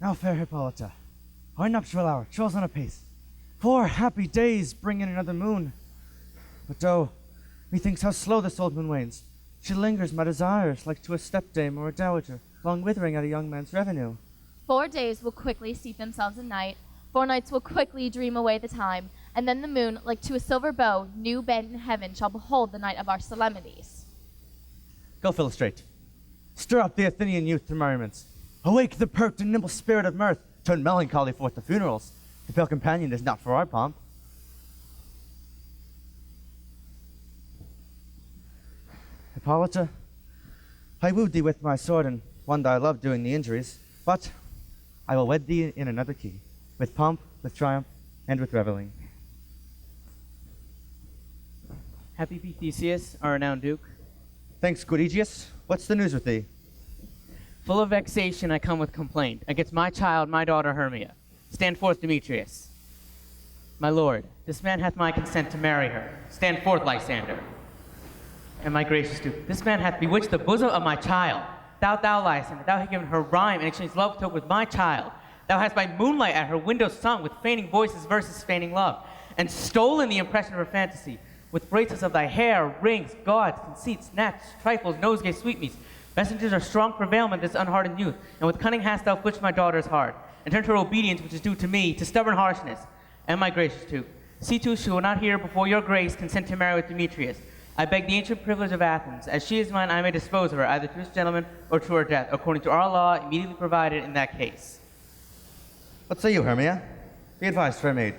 Now, fair Hippolyta, our nuptial hour draws on apace. 4 happy days bring in another moon. But oh, methinks how slow this old moon wanes. She lingers my desires, like to a stepdame or a dowager, long withering at a young man's revenue. 4 days will quickly steep themselves in night. 4 nights will quickly dream away the time. And then the moon, like to a silver bow, new bent in heaven, shall behold the night of our solemnities. Go Philostrate. Stir up the Athenian youth to merriments. Awake the pert and nimble spirit of mirth. Turn melancholy forth to funerals. The pale companion is not for our pomp. Hippolyta, I wooed thee with my sword and won thy love doing the injuries, but I will wed thee in another key, with pomp, with triumph, and with reveling. Happy be Theseus, our renowned Duke. Thanks, good Aegeus. What's the news with thee? Full of vexation, I come with complaint against my child, my daughter Hermia. Stand forth, Demetrius. My lord, this man hath my consent to marry her. Stand forth, Lysander. And my gracious Duke, this man hath bewitched the bosom of my child. Thou, Lysander, thou hast given her rhyme and exchanged love token with my child. Thou hast by moonlight at her window sung with feigning voices verses feigning love, and stolen the impression of her fantasy, with bracelets of thy hair, rings, gauds, conceits, nets, trifles, nosegays, sweetmeats, messengers of strong prevailment this unhardened youth, and with cunning hast thou flitched my daughter's heart, and turned her obedience, which is due to me, to stubborn harshness. And my gracious Duke, see to she will not here before your grace consent to marry with Demetrius. I beg the ancient privilege of Athens, as she is mine, I may dispose of her, either to this gentleman or to her death, according to our law immediately provided in that case. What say you, Hermia? Be advised, fair maid.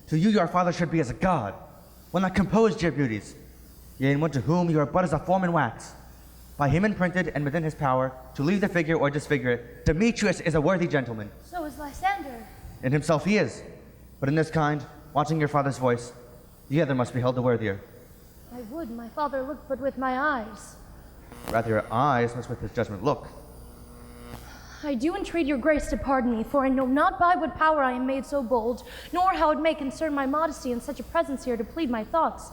To you your father should be as a god, one that composed your beauties, yea, and one to whom you are but as a form in wax. By him imprinted and within his power, to leave the figure or disfigure it, Demetrius is a worthy gentleman. So is Lysander. In himself he is, but in this kind, watching your father's voice, the other must be held the worthier. I would my father looked but with my eyes. Rather your eyes must with his judgment look. I do entreat your grace to pardon me, for I know not by what power I am made so bold, nor how it may concern my modesty in such a presence here to plead my thoughts.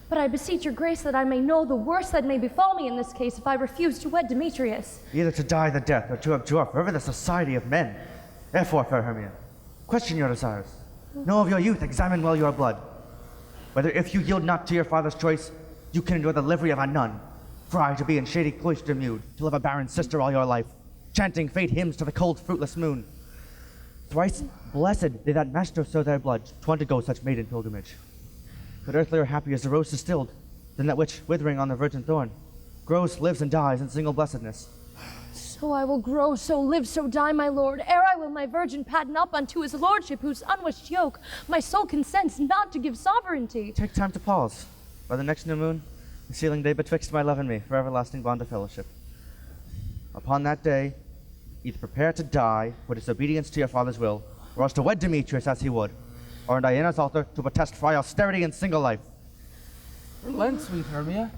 But I beseech your grace that I may know the worst that may befall me in this case if I refuse to wed Demetrius. Either to die the death or to abjure forever the society of men. Therefore, fair Hermia, question your desires. Know of your youth, examine well your blood. Whether if you yield not to your father's choice, you can endure the livery of a nun. For I to be in shady cloister mewed, to live a barren sister all your life, chanting fate hymns to the cold fruitless moon. Thrice blessed they that master sow their blood to undergo such maiden pilgrimage. But earthlier happy is the rose distilled, than that which, withering on the virgin thorn, grows, lives, and dies in single blessedness. So I will grow, so live, so die, my lord, ere I will my virgin patten up unto his lordship, whose unwished yoke my soul consents not to give sovereignty. Take time to pause. By the next new moon, the sealing day betwixt my love and me, for everlasting bond of fellowship. Upon that day, either prepare to die for disobedience to your father's will, or else to wed Demetrius as he would, or in Diana's altar to protest for austerity and single life. Relent, sweet Hermia.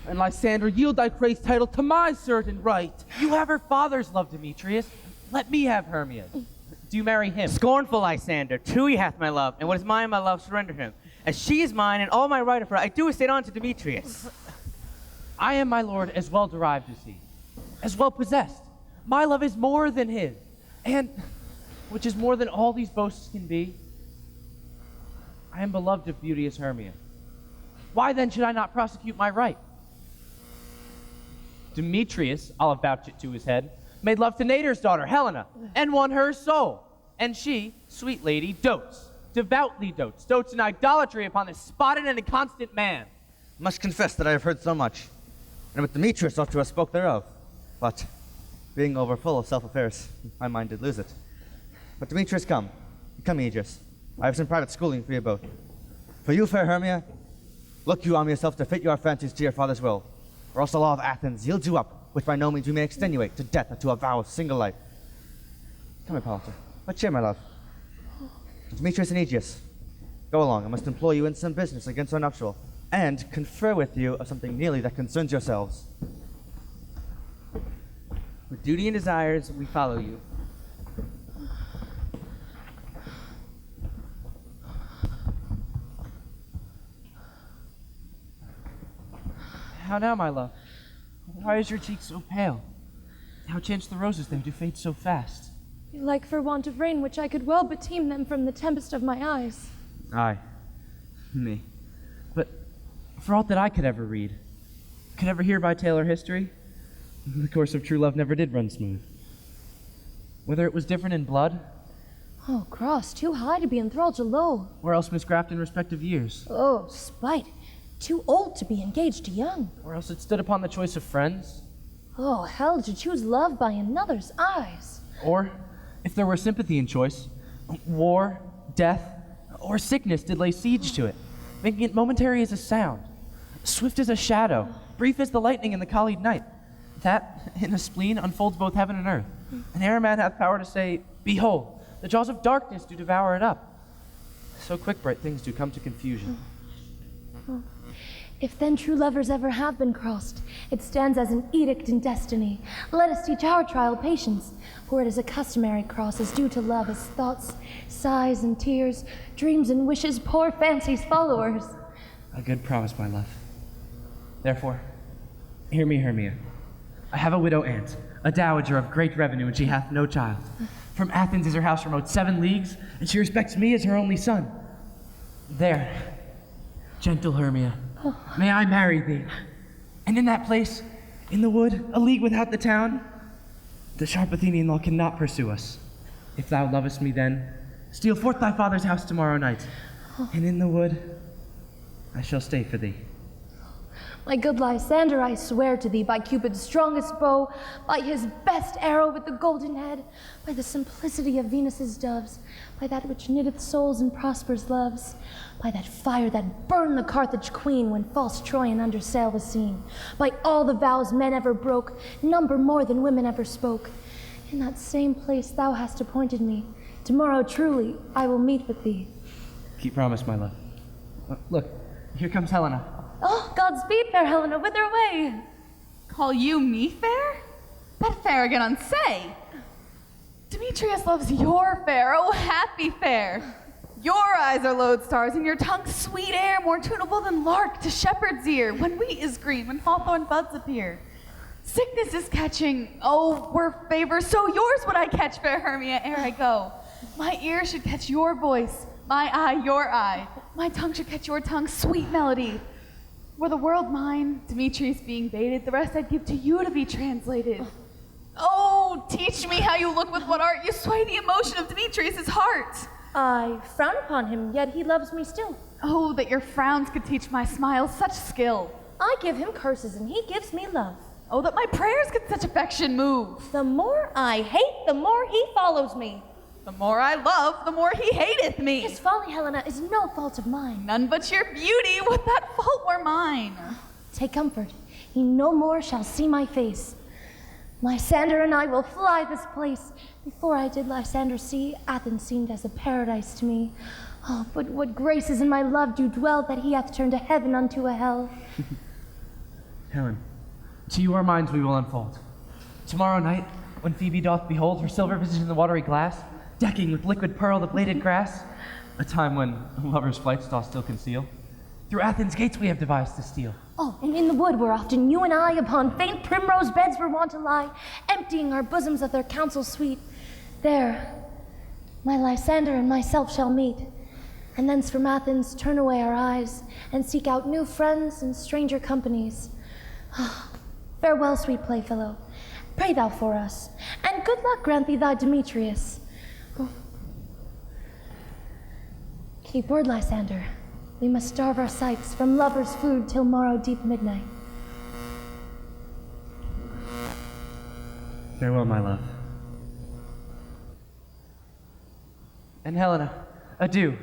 And Lysander, yield thy praise title to my certain right. You have her father's love, Demetrius. Let me have Hermia's. Do you marry him? Scornful Lysander, true he hath my love, and what is mine my love surrender him. As she is mine, and all my right of her, I do estate on to Demetrius. I am, my lord, as well derived as he, as well possessed. My love is more than his, and, which is more than all these boasts can be, I am beloved of beauteous Hermia. Why then should I not prosecute my right? Demetrius, I'll avouch it to his head, made love to Nader's daughter, Helena, and won her soul. And she, sweet lady, devoutly dotes in idolatry upon this spotted and inconstant man. Must confess that I have heard so much, and with Demetrius ought to have spoke thereof. But, being over full of self-affairs, my mind did lose it. But Demetrius, come, Aegeus. I have some private schooling for you both. For you, fair Hermia, look you on yourself to fit your fancies to your father's will, or else the law of Athens yields you up, which by no means we may extenuate to death or to a vow of single life. Come, Hippolyta, let's share, my love. Demetrius and Aegeus, go along. I must employ you in some business against our nuptial, and confer with you of something nearly that concerns yourselves. With duty and desires, we follow you. How now, my love? Why is your cheek so pale? How chance the roses then do fade so fast? Like for want of rain, which I could well beteem them from the tempest of my eyes. Aye, me. But for aught that I could ever read, could ever hear by tale or history, the course of true love never did run smooth. Whether it was different in blood, Oh, cross, too high to be enthralled to low. or else misgraft in respective years, Oh, spite, too old to be engaged to young. or else it stood upon the choice of friends, Oh, hell, to choose love by another's eyes. or, if there were sympathy in choice, war, death, or sickness did lay siege to it, making it momentary as a sound, swift as a shadow, brief as the lightning in the collied night. That, in a spleen, unfolds both heaven and earth. And ere a man hath power to say, Behold, the jaws of darkness do devour it up. So quick bright things do come to confusion. If then true lovers ever have been crossed, it stands as an edict in destiny. Let us teach our trial patience, for it is a customary cross as due to love as thoughts, sighs, and tears, dreams and wishes, poor fancy's followers. A good promise, my love. Therefore, hear me, Hermia. I have a widow aunt, a dowager of great revenue, and she hath no child. From Athens is her house remote 7 leagues, and she respects me as her only son. There, gentle Hermia, may I marry thee. And in that place, in the wood, a league without the town, the sharp Athenian law cannot pursue us. If thou lovest me then, steal forth thy father's house tomorrow night, and in the wood I shall stay for thee. My good Lysander, I swear to thee, by Cupid's strongest bow, by his best arrow with the golden head, by the simplicity of Venus's doves, by that which knitteth souls and prospers loves, by that fire that burned the Carthage queen when false Troyan under sail was seen, by all the vows men ever broke, number more than women ever spoke. In that same place thou hast appointed me. Tomorrow truly I will meet with thee. Keep promise, my love. Look, here comes Helena. Oh, Godspeed, fair Helena, whither away? Call you me fair? That fair again unsay. Demetrius loves your fair, oh happy fair. Your eyes are lodestars, and your tongue's sweet air more tunable than lark to shepherd's ear, when wheat is green, when hawthorn buds appear. Sickness is catching, oh, were favor, so yours would I catch, fair Hermia, ere I go. My ear should catch your voice, my eye your eye, my tongue should catch your tongue, sweet melody. Were the world mine, Demetrius being baited, the rest I'd give to you to be translated. Oh, teach me how you look with what art you sway the emotion of Demetrius' heart. I frown upon him, yet he loves me still. Oh, that your frowns could teach my smiles such skill. I give him curses, and he gives me love. Oh, that my prayers could such affection move. The more I hate, the more he follows me. The more I love, the more he hateth me. His folly, Helena, is no fault of mine. None but your beauty, would that fault were mine. Take comfort, he no more shall see my face. Lysander and I will fly this place. Before I did Lysander see, Athens seemed as a paradise to me. Oh, but what graces in my love do dwell, that he hath turned a heaven unto a hell. Helen, to you our minds we will unfold. Tomorrow night, when Phoebe doth behold her silver visage in the watery glass, decking with liquid pearl the bladed grass, a time when lovers' flights doth still conceal, through Athens' gates we have devised to steal. Oh, and in the wood where often you and I upon faint primrose beds were wont to lie, emptying our bosoms of their counsel sweet. There, my Lysander and myself shall meet, and thence from Athens turn away our eyes, and seek out new friends and stranger companies. Farewell, sweet playfellow. Pray thou for us, and good luck grant thee thy Demetrius. Keep word, Lysander. We must starve our sights from lovers' food till morrow deep midnight. Farewell, my love. And Helena, adieu.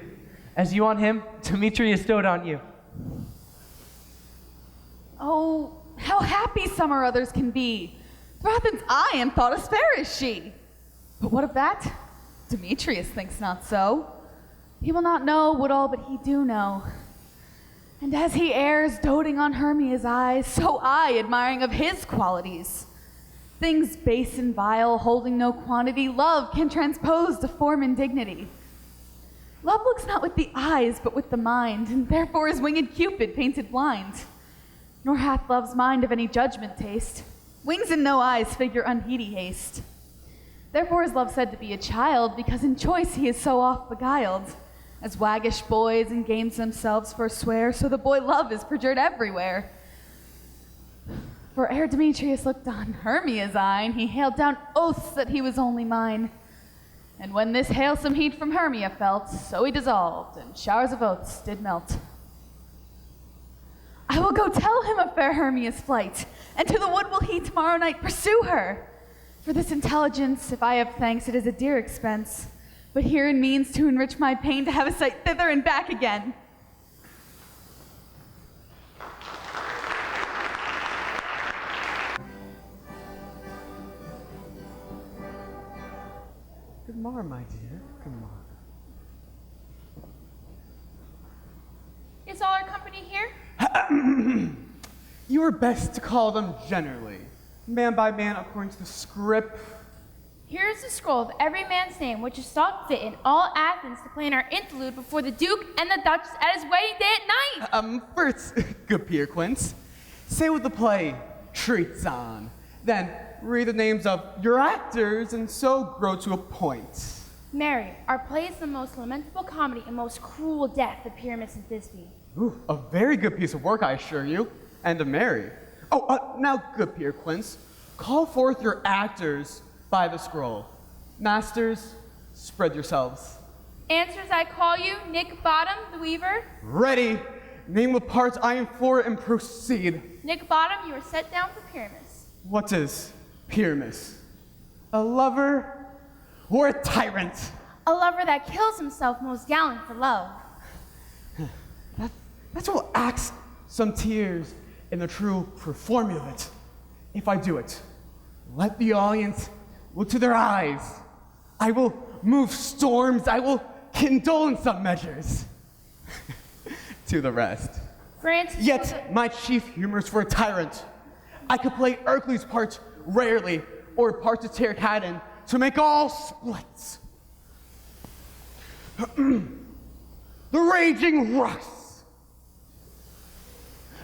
As you on him, Demetrius dote on you. Oh, how happy some or others can be. Through Athens I am thought as fair as she. But what of that? Demetrius thinks not so. He will not know what all but he do know. And as he errs, doting on Hermia's eyes, so I, admiring of his qualities. Things base and vile, holding no quantity, love can transpose to form and dignity. Love looks not with the eyes, but with the mind, and therefore is winged Cupid painted blind. Nor hath love's mind of any judgment taste. Wings and no eyes figure unheedy haste. Therefore is love said to be a child, because in choice he is so oft beguiled. As waggish boys in games themselves forswear, so the boy love is perjured everywhere. For ere Demetrius looked on Hermia's eyne, he hailed down oaths that he was only mine. And when this hailsome heat from Hermia felt, so he dissolved, and showers of oaths did melt. I will go tell him of fair Hermia's flight, and to the wood will he tomorrow night pursue her. For this intelligence, if I have thanks, it is a dear expense, but herein means to enrich my pain to have a sight thither and back again. Good morning, my dear. Good morning. Is all our company here? You are best to call them generally, man by man according to the script. Here is the scroll of every man's name, which is thought fit in all Athens to play in our interlude before the Duke and the Duchess at his wedding day at night. First, good Peter Quince, say what the play treats on. Then read the names of your actors and so grow to a point. Mary, our play is the most lamentable comedy and most cruel death of Pyramus and Thisbe. Ooh, a very good piece of work, I assure you, and of Mary. Now, good Peter Quince, call forth your actors by the scroll. Masters, spread yourselves. Answers I call you, Nick Bottom, the weaver. Ready, name the parts I implore and proceed. Nick Bottom, you are set down for Pyramus. What is Pyramus? A lover or a tyrant? A lover that kills himself most gallant for love. That's what acts some tears in the true formula of it. If I do it, let the audience look to their eyes. I will move storms. I will kindle in some measures. To the rest. Francis. Yet my chief humor is for a tyrant. I could play Ercles' part rarely, or parts of Terracadan to make all splits. The raging rocks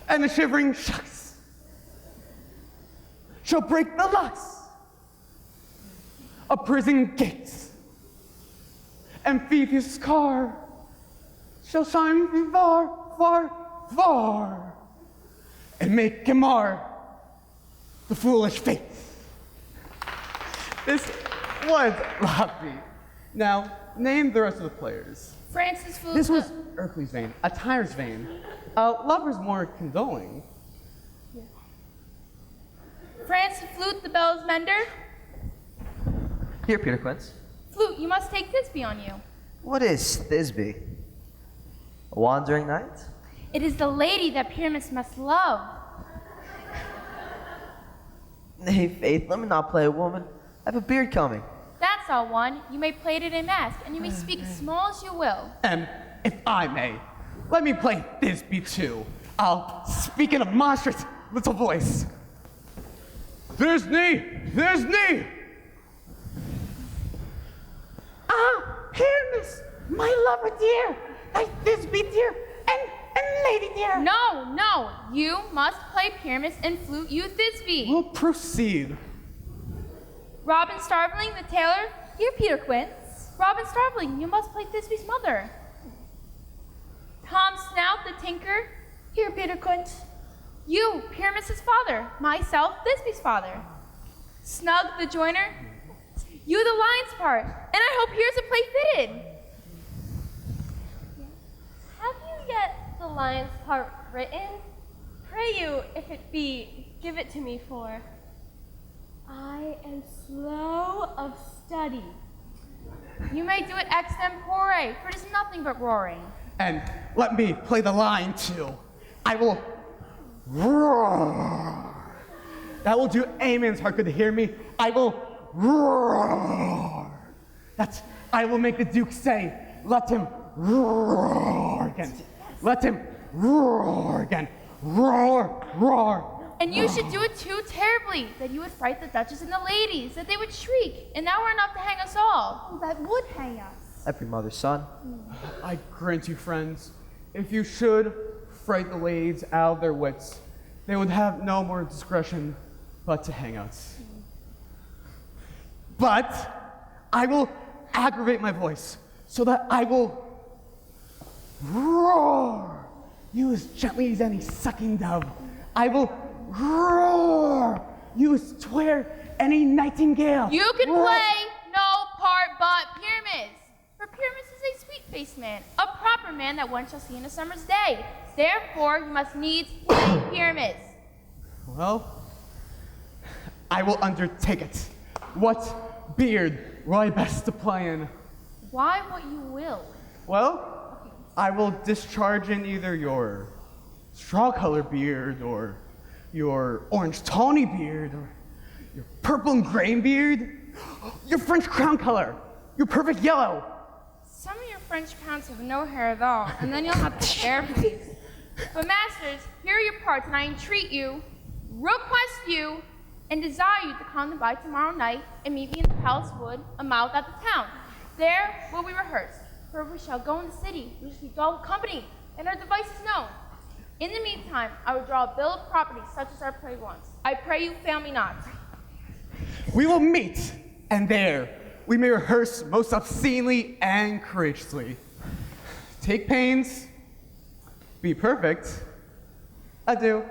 and the shivering shucks shall break the locks of prison gates, and Phoebus' car shall shine far, far, far, and make Gamar the foolish face. This was lovely. Now, name the rest of the players. Francis Flute. This was Ercles' vein, a tire's vein. Lover's more condoling. Francis Flute, the bell's mender. Here, Peter Quince. Flute, you must take Thisbe on you. What is Thisbe? A wandering knight? It is the lady that Pyramus must love. Nay, faith, let me not play a woman. I have a beard coming. That's all one. You may play it in a mask, and you may speak as small as you will. And if I may, let me play Thisbe too. I'll speak in a monstrous little voice. There's knee! Pyramus, my lover dear, my Thisbe dear, and lady dear. No, you must play Pyramus and Flute you Thisbe. We'll proceed. Robin Starveling, the tailor. Here, Peter Quince. Robin Starveling, you must play Thisbe's mother. Tom Snout, the tinker. Here, Peter Quince. You, Pyramus's father. Myself, Thisbe's father. Snug, the joiner. You, the lion's part. And I hope here's a play fitted. Have you yet the lion's part written? Pray you, if it be, give it to me, for I am slow of study. You may do it extempore, for it is nothing but roaring. And let me play the line too. I will roar. That will do any man's heart good to hear me. I will roar. I will make the Duke say, let him roar again. Let him roar again. Roar, roar. And you should do it too terribly, that you would fright the Duchess and the ladies, that they would shriek, and that were enough to hang us all. That would hang us. Every mother's son. I grant you, friends, if you should fright the ladies out of their wits, they would have no more discretion but to hang us. But I will aggravate my voice so that I will roar you as gently as any sucking dove. I will roar you as twere any nightingale. You can Roar. play no part but Pyramus. For Pyramus is a sweet-faced man, a proper man that one shall see in a summer's day. Therefore, you must needs play Pyramus. Well, I will undertake it. What beard will I best to play in? Why what you will? Well, I will discharge in either your straw-colored beard or your orange tawny beard or your purple and gray beard, your French crown color, your perfect yellow. Some of your French crowns have no hair at all, and then you'll have to share, please. But masters, here are your parts, and I entreat you, request you, and desire you to come by tomorrow night and meet me in the palace wood, a mile without the town. There will we rehearse, for we shall go in the city, we shall be dull company, and our devices known. In the meantime, I will draw a bill of property such as our play wants. I pray you fail me not. We will meet, and there we may rehearse most obscenely and courageously. Take pains, be perfect. Adieu.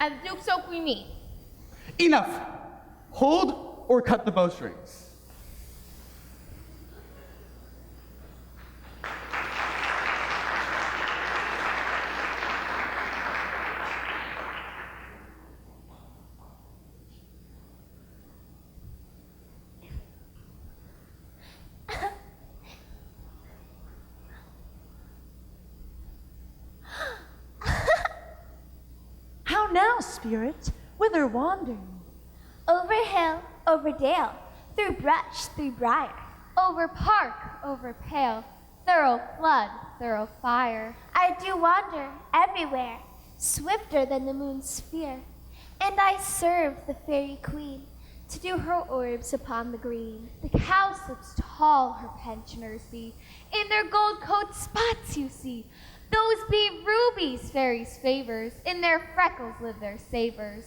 At the Duke's Oak we meet. Enough. Hold or cut the bowstrings. How now, spirit? Whither wandering? Over hill, over dale, through brush, through briar, over park, over pale, thorough flood, thorough fire. I do wander everywhere, swifter than the moon's sphere, and I serve the fairy queen to do her orbs upon the green. The cowslips tall her pensioners be, in their gold coat spots you see. Those be rubies, fairies' favors, in their freckles live their savors.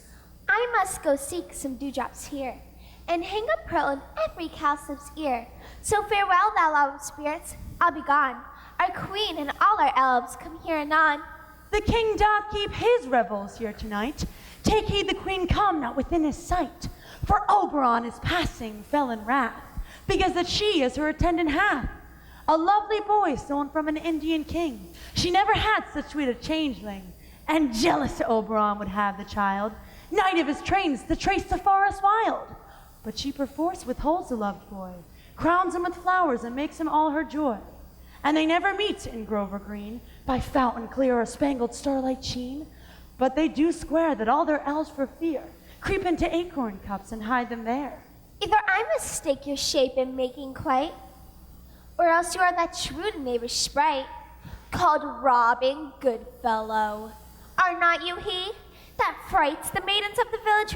I must go seek some dewdrops here, and hang a pearl in every cowslip's ear. So farewell, thou loud spirits, I'll be gone. Our queen and all our elves come here anon. The king doth keep his revels here tonight. Take heed the queen come not within his sight. For Oberon is passing, fell in wrath, because that she as her attendant hath a lovely boy stolen from an Indian king. She never had such sweet a changeling, and jealous Oberon would have the child, knight of his trains to trace the forest wild. But she perforce withholds the loved boy, crowns him with flowers and makes him all her joy. And they never meet in Grover Green, by fountain clear or spangled starlight sheen, but they do swear that all their elves for fear creep into acorn cups and hide them there. Either I mistake your shape in making quite, or else you are that shrewd knavish sprite, called Robin Goodfellow. Are not you he that frights the maidens of the village,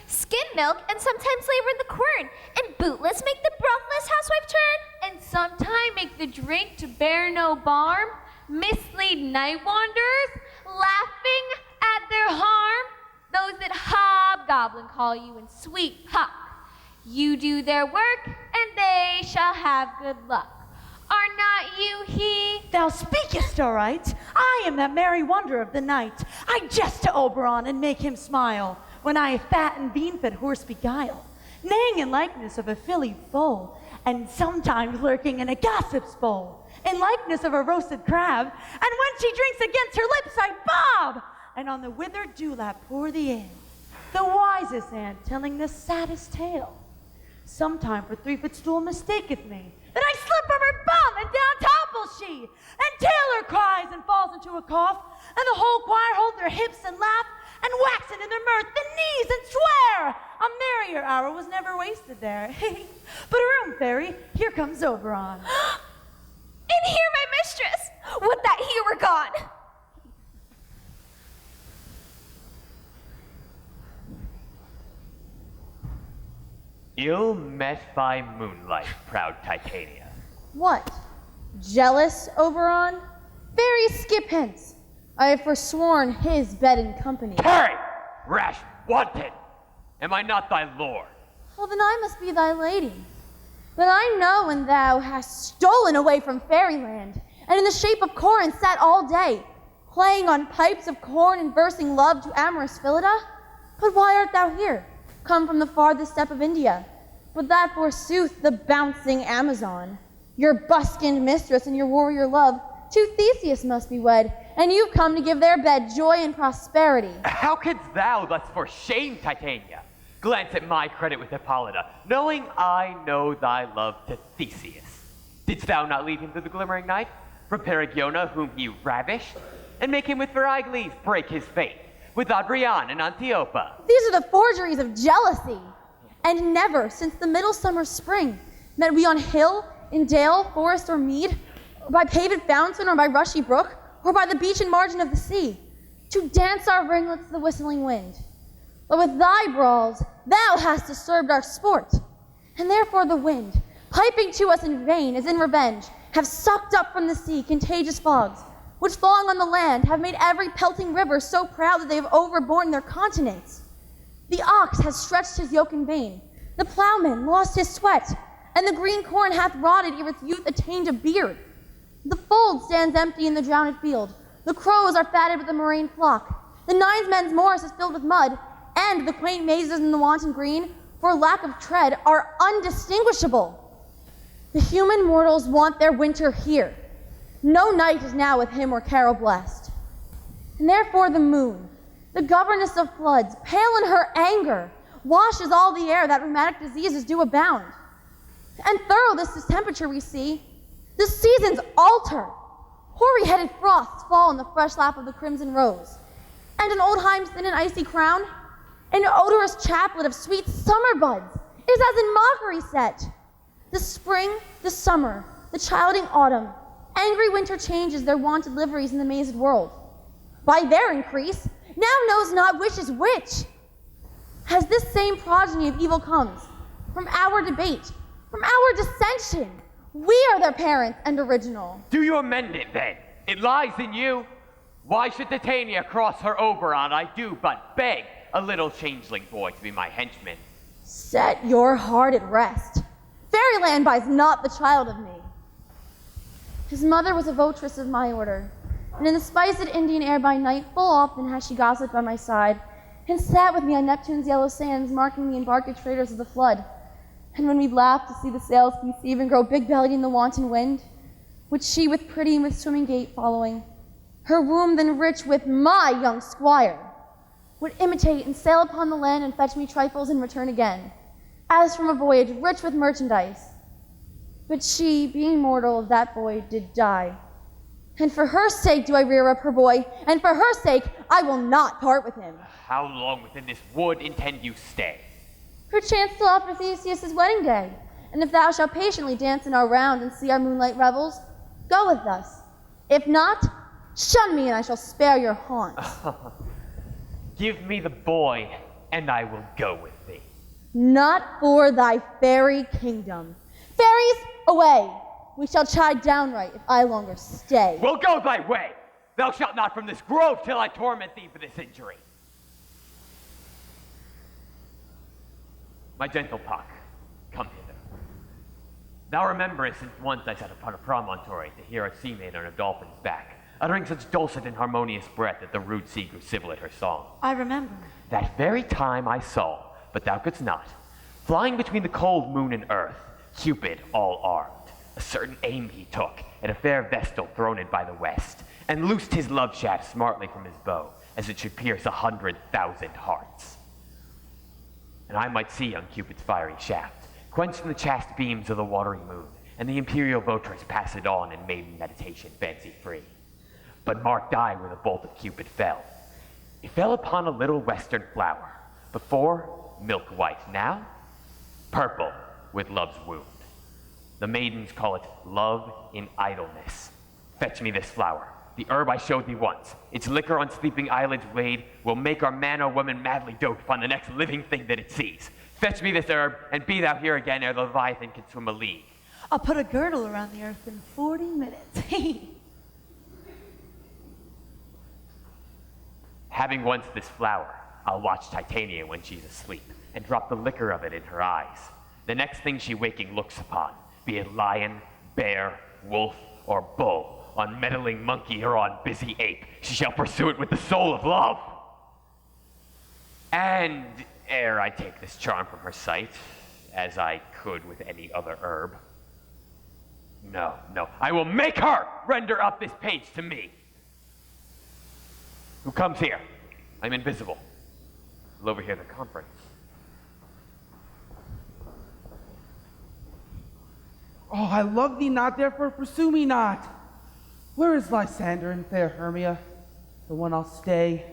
skim milk, and sometimes labor in the quern, and bootless make the breathless housewife turn, and sometime make the drink to bear no barm, mislead night wanderers, laughing at their harm? Those that hobgoblin call you in sweet talk. You do their work, and they shall have good luck. Are not you he? Thou speakest aright. I am that merry wonder of the night. I jest to Oberon and make him smile, when I a fat and bean-fed horse beguile, neighing in likeness of a filly foal, and sometimes lurking in a gossip's bowl, in likeness of a roasted crab, and when she drinks against her lips I bob, and on the withered dewlap pour the ale, the wisest aunt telling the saddest tale. Sometime for 3-foot stool mistaketh me, then I slip from her bum, and down topples she, and Taylor cries and falls into a cough, and the whole choir hold their hips and laugh, and waxen in their mirth the knees and swear a merrier hour was never wasted there. But room, fairy, here comes Oberon. And here my mistress! Would that he were gone! Ill met by moonlight, proud Titania. What? Jealous, Oberon? Fairy, skip hence. I have forsworn his bed and company. Tarry, rash wanton! Am I not thy lord? Well, then I must be thy lady. But I know when thou hast stolen away from fairyland, and in the shape of Corin sat all day, playing on pipes of corn and versing love to amorous Phillida. But why art thou here, come from the farthest steppe of India? But that forsooth the bouncing Amazon, your buskined mistress and your warrior love, to Theseus must be wed, and you've come to give their bed joy and prosperity. How couldst thou thus for shame, Titania, glance at my credit with Hippolyta, knowing I know thy love to Theseus? Didst thou not lead him to the glimmering night, from Perigiona whom he ravished, and make him with Verigles break his faith, with Adrian and Antiopa? These are the forgeries of jealousy. And never, since the middle summer spring, met we on hill, in dale, forest, or mead, or by paved fountain, or by rushy brook, or by the beach and margin of the sea, to dance our ringlets to the whistling wind. But with thy brawls, thou hast disturbed our sport, and therefore the wind, piping to us in vain as in revenge, have sucked up from the sea contagious fogs, which falling on the land have made every pelting river so proud that they have overborne their continents. The ox has stretched his yoke in vain, the plowman lost his sweat, and the green corn hath rotted ere its youth attained a beard. The fold stands empty in the drowned field, the crows are fatted with the murrain flock, the nines men's moors is filled with mud, and the quaint mazes in the wanton green, for lack of tread, are undistinguishable. The human mortals want their winter here. No night is now with him or carol blessed. And therefore the moon, the governess of floods, pale in her anger, washes all the air that rheumatic diseases do abound. And thorough this distemperature we see, the seasons alter. Hoary-headed frosts fall in the fresh lap of the crimson rose, and an old hime's thin and icy crown, an odorous chaplet of sweet summer buds, is as in mockery set. The spring, the summer, the childing autumn, angry winter changes their wonted liveries in the mazed world. By their increase, now knows not which is which. As this same progeny of evil comes, from our debate, from our dissension, we are their parents and original. Do you amend it then? It lies in you. Why should Titania cross her Oberon? I do but beg a little changeling boy to be my henchman. Set your heart at rest. Fairyland buys not the child of me. His mother was a votress of my order, and in the spiced Indian air by night full often has she gossiped by my side, and sat with me on Neptune's yellow sands, marking the embarked traders of the flood. And when we'd laugh to see the sails conceive and grow big-bellied in the wanton wind, which she with pretty and with swimming gait following, her womb then rich with my young squire, would imitate and sail upon the land and fetch me trifles and return again, as from a voyage rich with merchandise. But she, being mortal, of that boy did die. And for her sake do I rear up her boy, and for her sake I will not part with him. How long within this wood intend you stay? Perchance till after Theseus' wedding day, and if thou shalt patiently dance in our round and see our moonlight revels, go with us. If not, shun me and I shall spare your haunts. Give me the boy, and I will go with thee. Not for thy fairy kingdom. Fairies, away! We shall chide downright if I longer stay. Well, go thy way! Thou shalt not from this grove till I torment thee for this injury. My gentle Puck, come hither. Thou rememberest since once I sat upon a promontory to hear a sea maiden on a dolphin's back, uttering such dulcet and harmonious breath that the rude sea grew civil at her song. I remember. That very time I saw, but thou couldst not, flying between the cold moon and earth, Cupid all armed. A certain aim he took at a fair vestal throned by the west, and loosed his love shaft smartly from his bow, as it should pierce 100,000 hearts. And I might see on Cupid's fiery shaft, quenched in the chaste beams of the watery moon, and the imperial votress pass it on in maiden meditation fancy-free. But marked I where the bolt of Cupid fell. It fell upon a little western flower, before milk white, now purple with love's wound. The maidens call it love in idleness. Fetch me this flower, the herb I showed thee once. Its liquor on sleeping eyelids weighed will make our man or woman madly dote upon the next living thing that it sees. Fetch me this herb, and be thou here again ere the Leviathan can swim a league. I'll put a girdle around the earth in 40 minutes. Having once this flower, I'll watch Titania when she's asleep, and drop the liquor of it in her eyes. The next thing she waking looks upon, be it lion, bear, wolf, or bull, on meddling monkey or on busy ape, she shall pursue it with the soul of love. And ere I take this charm from her sight, as I could with any other herb, no, I will make her render up this page to me. Who comes here? I'm invisible. We'll overhear the conference. Oh, I love thee not, therefore pursue me not. Where is Lysander and fair Hermia? The one I'll stay,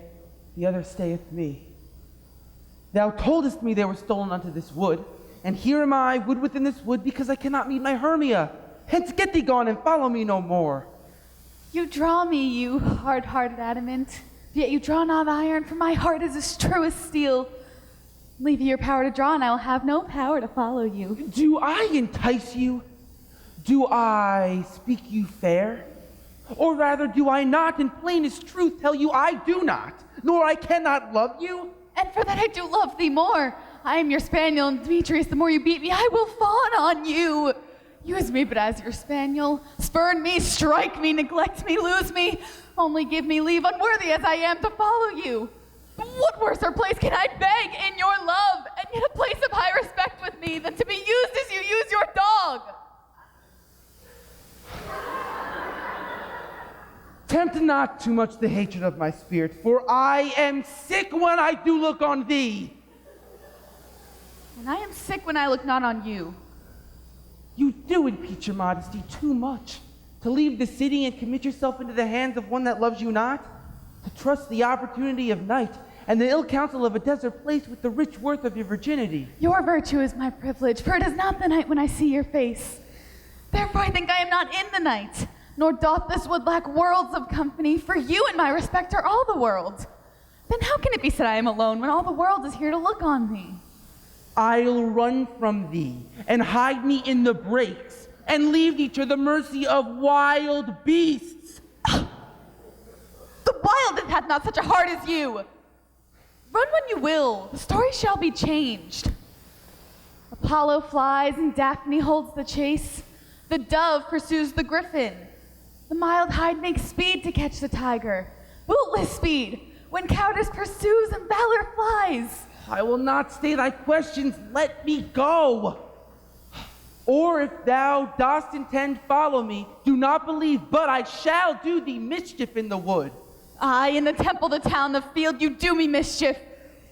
the other stayeth me. Thou toldest me they were stolen unto this wood, and here am I, wood within this wood, because I cannot meet my Hermia. Hence get thee gone and follow me no more. You draw me, you hard-hearted adamant, yet you draw not iron, for my heart is as true as steel. Leave you your power to draw, and I will have no power to follow you. Do I entice you? Do I speak you fair? Or rather, do I not in plainest truth tell you I do not, nor I cannot love you? And for that I do love thee more. I am your spaniel, and Demetrius, the more you beat me, I will fawn on you. Use me but as your spaniel. Spurn me, strike me, neglect me, lose me. Only give me leave, unworthy as I am, to follow you. What worse or place can I beg in your love, and yet a place of high respect with me, than to be used as you use your dog? Tempt not too much the hatred of my spirit, for I am sick when I do look on thee. And I am sick when I look not on you. You do impeach your modesty too much. To leave the city and commit yourself into the hands of one that loves you not? To trust the opportunity of night and the ill counsel of a desert place with the rich worth of your virginity. Your virtue is my privilege, for it is not the night when I see your face. Therefore I think I am not in the night, nor doth this wood lack worlds of company, for you in my respect are all the world. Then how can it be said I am alone when all the world is here to look on me? I'll run from thee and hide me in the brakes and leave thee to the mercy of wild beasts. The wildest hath not such a heart as you. Run when you will, the story shall be changed. Apollo flies and Daphne holds the chase. The dove pursues the griffin. The mild hide makes speed to catch the tiger. Bootless speed, when cowardice pursues and valor flies. I will not stay thy questions, let me go. Or if thou dost intend follow me, do not believe, but I shall do thee mischief in the wood. Aye, in the temple, the town, the field, you do me mischief.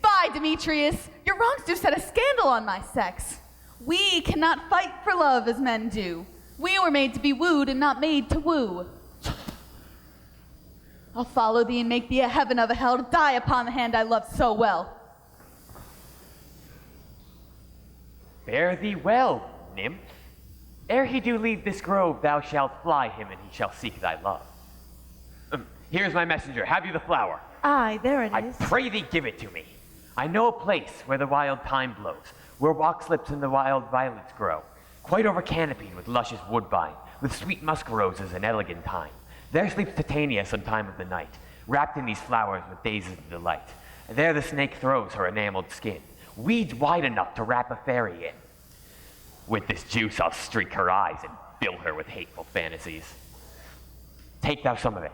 Fie, Demetrius, your wrongs do set a scandal on my sex. We cannot fight for love as men do. We were made to be wooed and not made to woo. I'll follow thee and make thee a heaven of a hell to die upon the hand I love so well. Fare thee well, nymph. Ere he do leave this grove, thou shalt fly him, and he shall seek thy love. Here's my messenger. Have you the flower? Aye, there it I is. pray thee give it to me. I know a place where the wild thyme blows, where walk slips and the wild violets grow, quite over canopied with luscious woodbine, with sweet musk roses and elegant thyme. There sleeps Titania some time of the night, wrapped in these flowers with days of delight. There the snake throws her enameled skin, weeds wide enough to wrap a fairy in. With this juice I'll streak her eyes and fill her with hateful fantasies. Take thou some of it.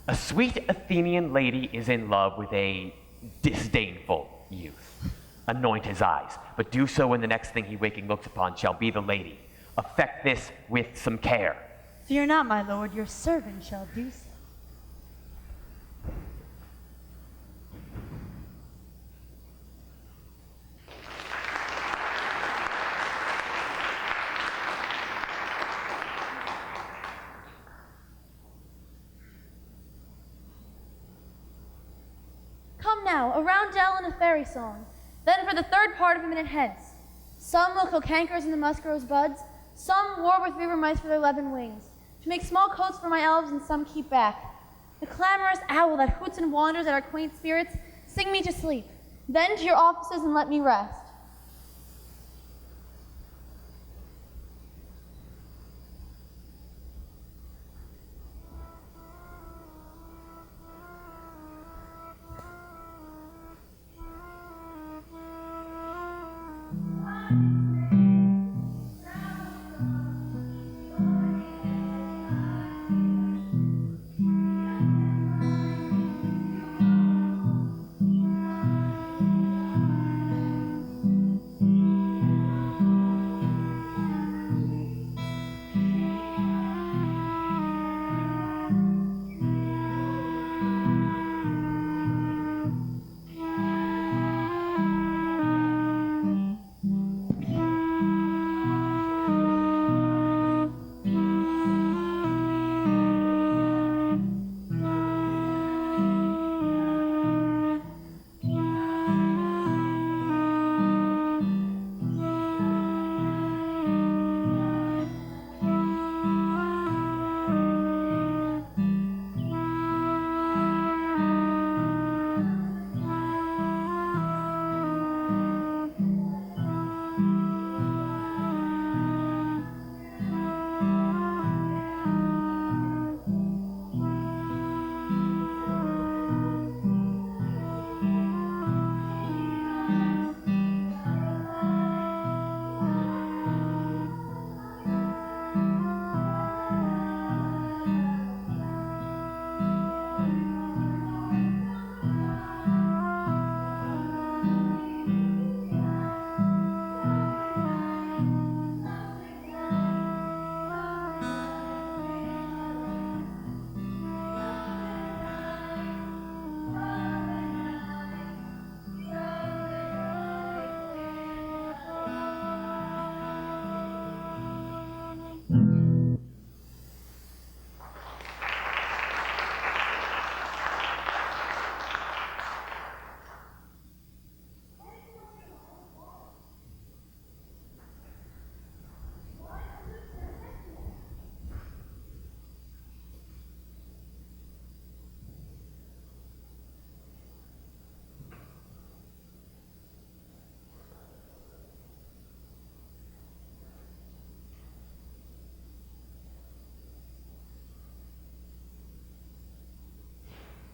A sweet Athenian lady is in love with a disdainful youth. Anoint his eyes, but do so when the next thing he waking looks upon shall be the lady. Effect this with some care. Fear not, my lord, your servant shall do so. Come now, a roundel and a fairy song. Then for the third part of a minute hence. Some will kill cankers in the musk rose buds, some war with weaver mice for their leaven wings, to make small coats for my elves, and some keep back. The clamorous owl that hoots and wanders at our quaint spirits, sing me to sleep. Then to your offices and let me rest.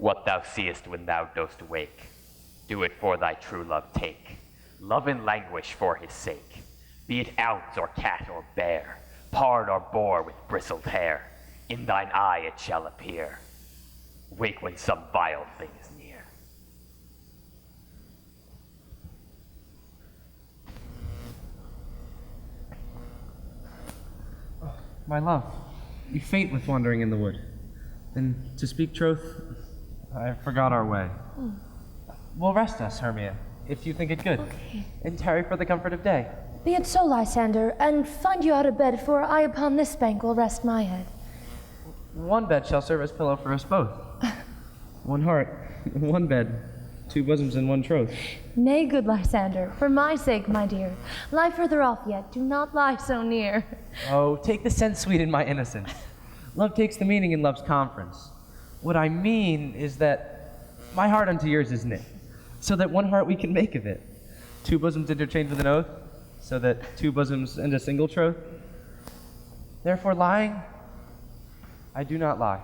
What thou seest when thou dost awake, do it for thy true love take. Love and languish for his sake. Be it ounce or cat or bear, pard or boar with bristled hair, in thine eye it shall appear. Wake when some vile thing is near. My love, you faint with wandering in the wood. And to speak troth, I forgot our way. We'll rest us, Hermia, if you think it good, and tarry for the comfort of day. Be it so, Lysander, and find you out of bed, for I upon this bank will rest my head. One bed shall serve as pillow for us both. One heart, one bed, two bosoms and one troth. Nay, good Lysander, for my sake, my dear, lie further off yet, do not lie so near. Oh, take the sense sweet in my innocence. Love takes the meaning in love's conference. What I mean is that my heart unto yours is knit, so that one heart we can make of it. Two bosoms interchanged with an oath, so that two bosoms and a single troth. Therefore, lying, I do not lie.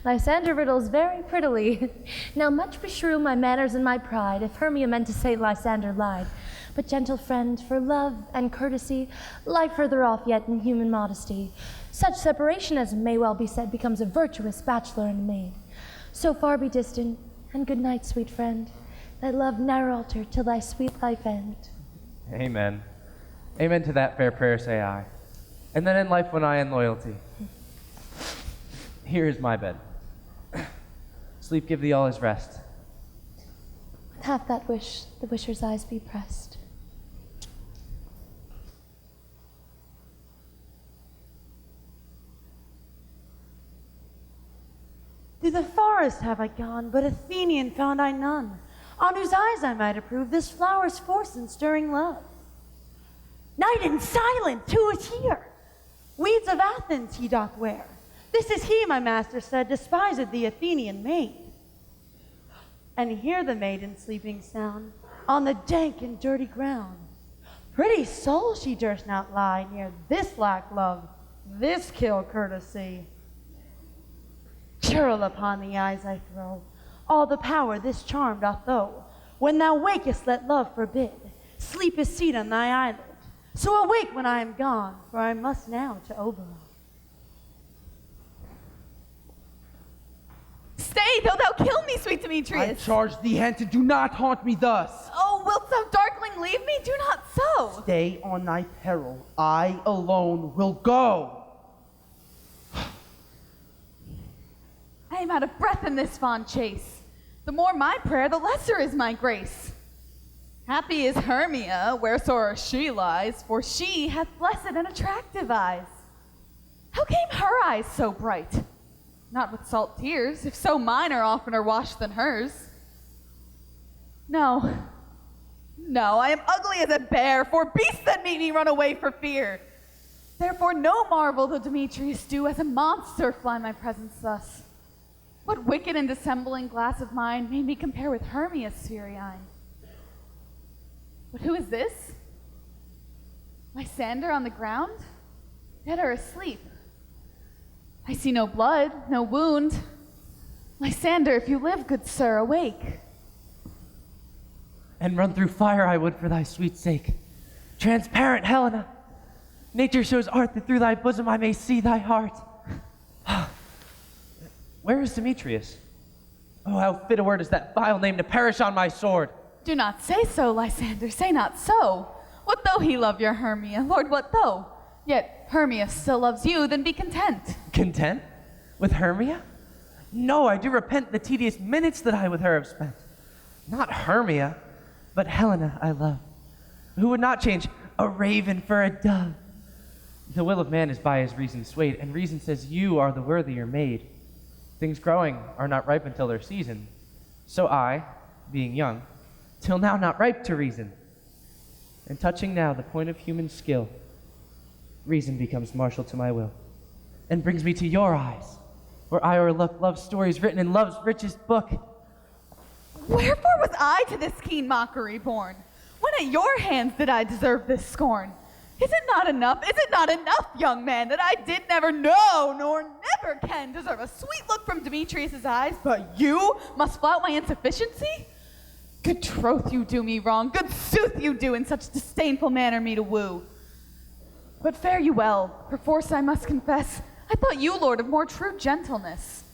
Lysander riddles very prettily. Now much beshrew my manners and my pride, if Hermia meant to say Lysander lied. But gentle friend, for love and courtesy, lie further off yet in human modesty. Such separation as may well be said becomes a virtuous bachelor and maid. So far be distant, and good night, sweet friend. Thy love ne'er alter till thy sweet life end. Amen. Amen to that fair prayer, say I. And then in life when I in loyalty. Here is my bed. Sleep give thee all his rest. With half that wish, the wisher's eyes be pressed. Through the forest have I gone, but Athenian found I none, on whose eyes I might approve this flower's force and stirring love. Night and silent, who is here? Weeds of Athens he doth wear. This is he, my master said, despised the Athenian maid. And hear the maiden sleeping sound on the dank and dirty ground. Pretty soul, she durst not lie near this lack love, this kill courtesy. Churl upon the eyes I throw, all the power this charm doth owe. When thou wakest, let love forbid, sleep is seat on thy eyelid. So awake when I am gone, for I must now to Oberon. Stay, though thou kill me, sweet I Demetrius. charge thee hence and do not haunt me thus. Oh, wilt thou, darkling, leave me? Do not so. Stay on thy peril. I alone will go. I am out of breath in this fond chase. The more my prayer, the lesser is my grace. Happy is Hermia, wheresoe'er she lies, for she hath blessed and attractive eyes. How came her eyes so bright? Not with salt tears, if so mine are oftener washed than hers. No, I am ugly as a bear, for beasts that meet me run away for fear. Therefore no marvel though Demetrius do as a monster fly my presence thus. What wicked and dissembling glass of mine made me compare with Hermia's fiery eye? But who is this? Lysander on the ground? Dead or asleep? I see no blood, no wound. Lysander, if you live, good sir, awake. And run through fire I would for thy sweet sake. Transparent Helena, nature shows art that through thy bosom I may see thy heart. Where is Demetrius? Oh, how fit a word is that vile name to perish on my sword. Do not say so, Lysander, say not so. What though he love your Hermia? Lord, what though? Yet Hermia still loves you, then be content. Content? With Hermia? No, I do repent the tedious minutes that I with her have spent. Not Hermia, but Helena I love, who would not change a raven for a dove. The will of man is by his reason swayed, and reason says you are the worthier maid. Things growing are not ripe until their season. So I, being young, till now not ripe to reason, and touching now the point of human skill, reason becomes martial to my will, and brings me to your eyes, where I o'erlook love's stories written in love's richest book. Wherefore was I to this keen mockery born? When at your hands did I deserve this scorn? Is it not enough? Is it not enough, young man, that I did never know, nor never can deserve a sweet look from Demetrius's eyes, but you must flout my insufficiency? Good troth you do me wrong, good sooth you do in such disdainful manner me to woo. But fare you well, perforce I must confess, I thought you, lord, of more true gentleness.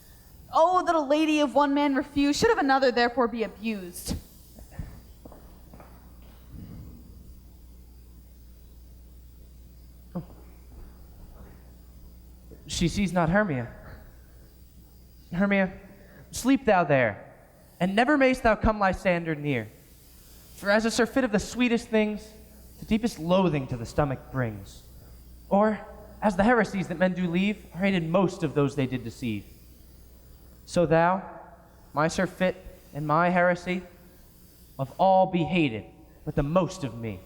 Oh, that a lady of one man refused, should of another therefore be abused. She sees not Hermia. Hermia, sleep thou there, and never mayst thou come Lysander near. For as a surfeit of the sweetest things, the deepest loathing to the stomach brings. Or, as the heresies that men do leave, are hated most of those they did deceive. So thou, my surfeit and my heresy, of all be hated, but the most of me,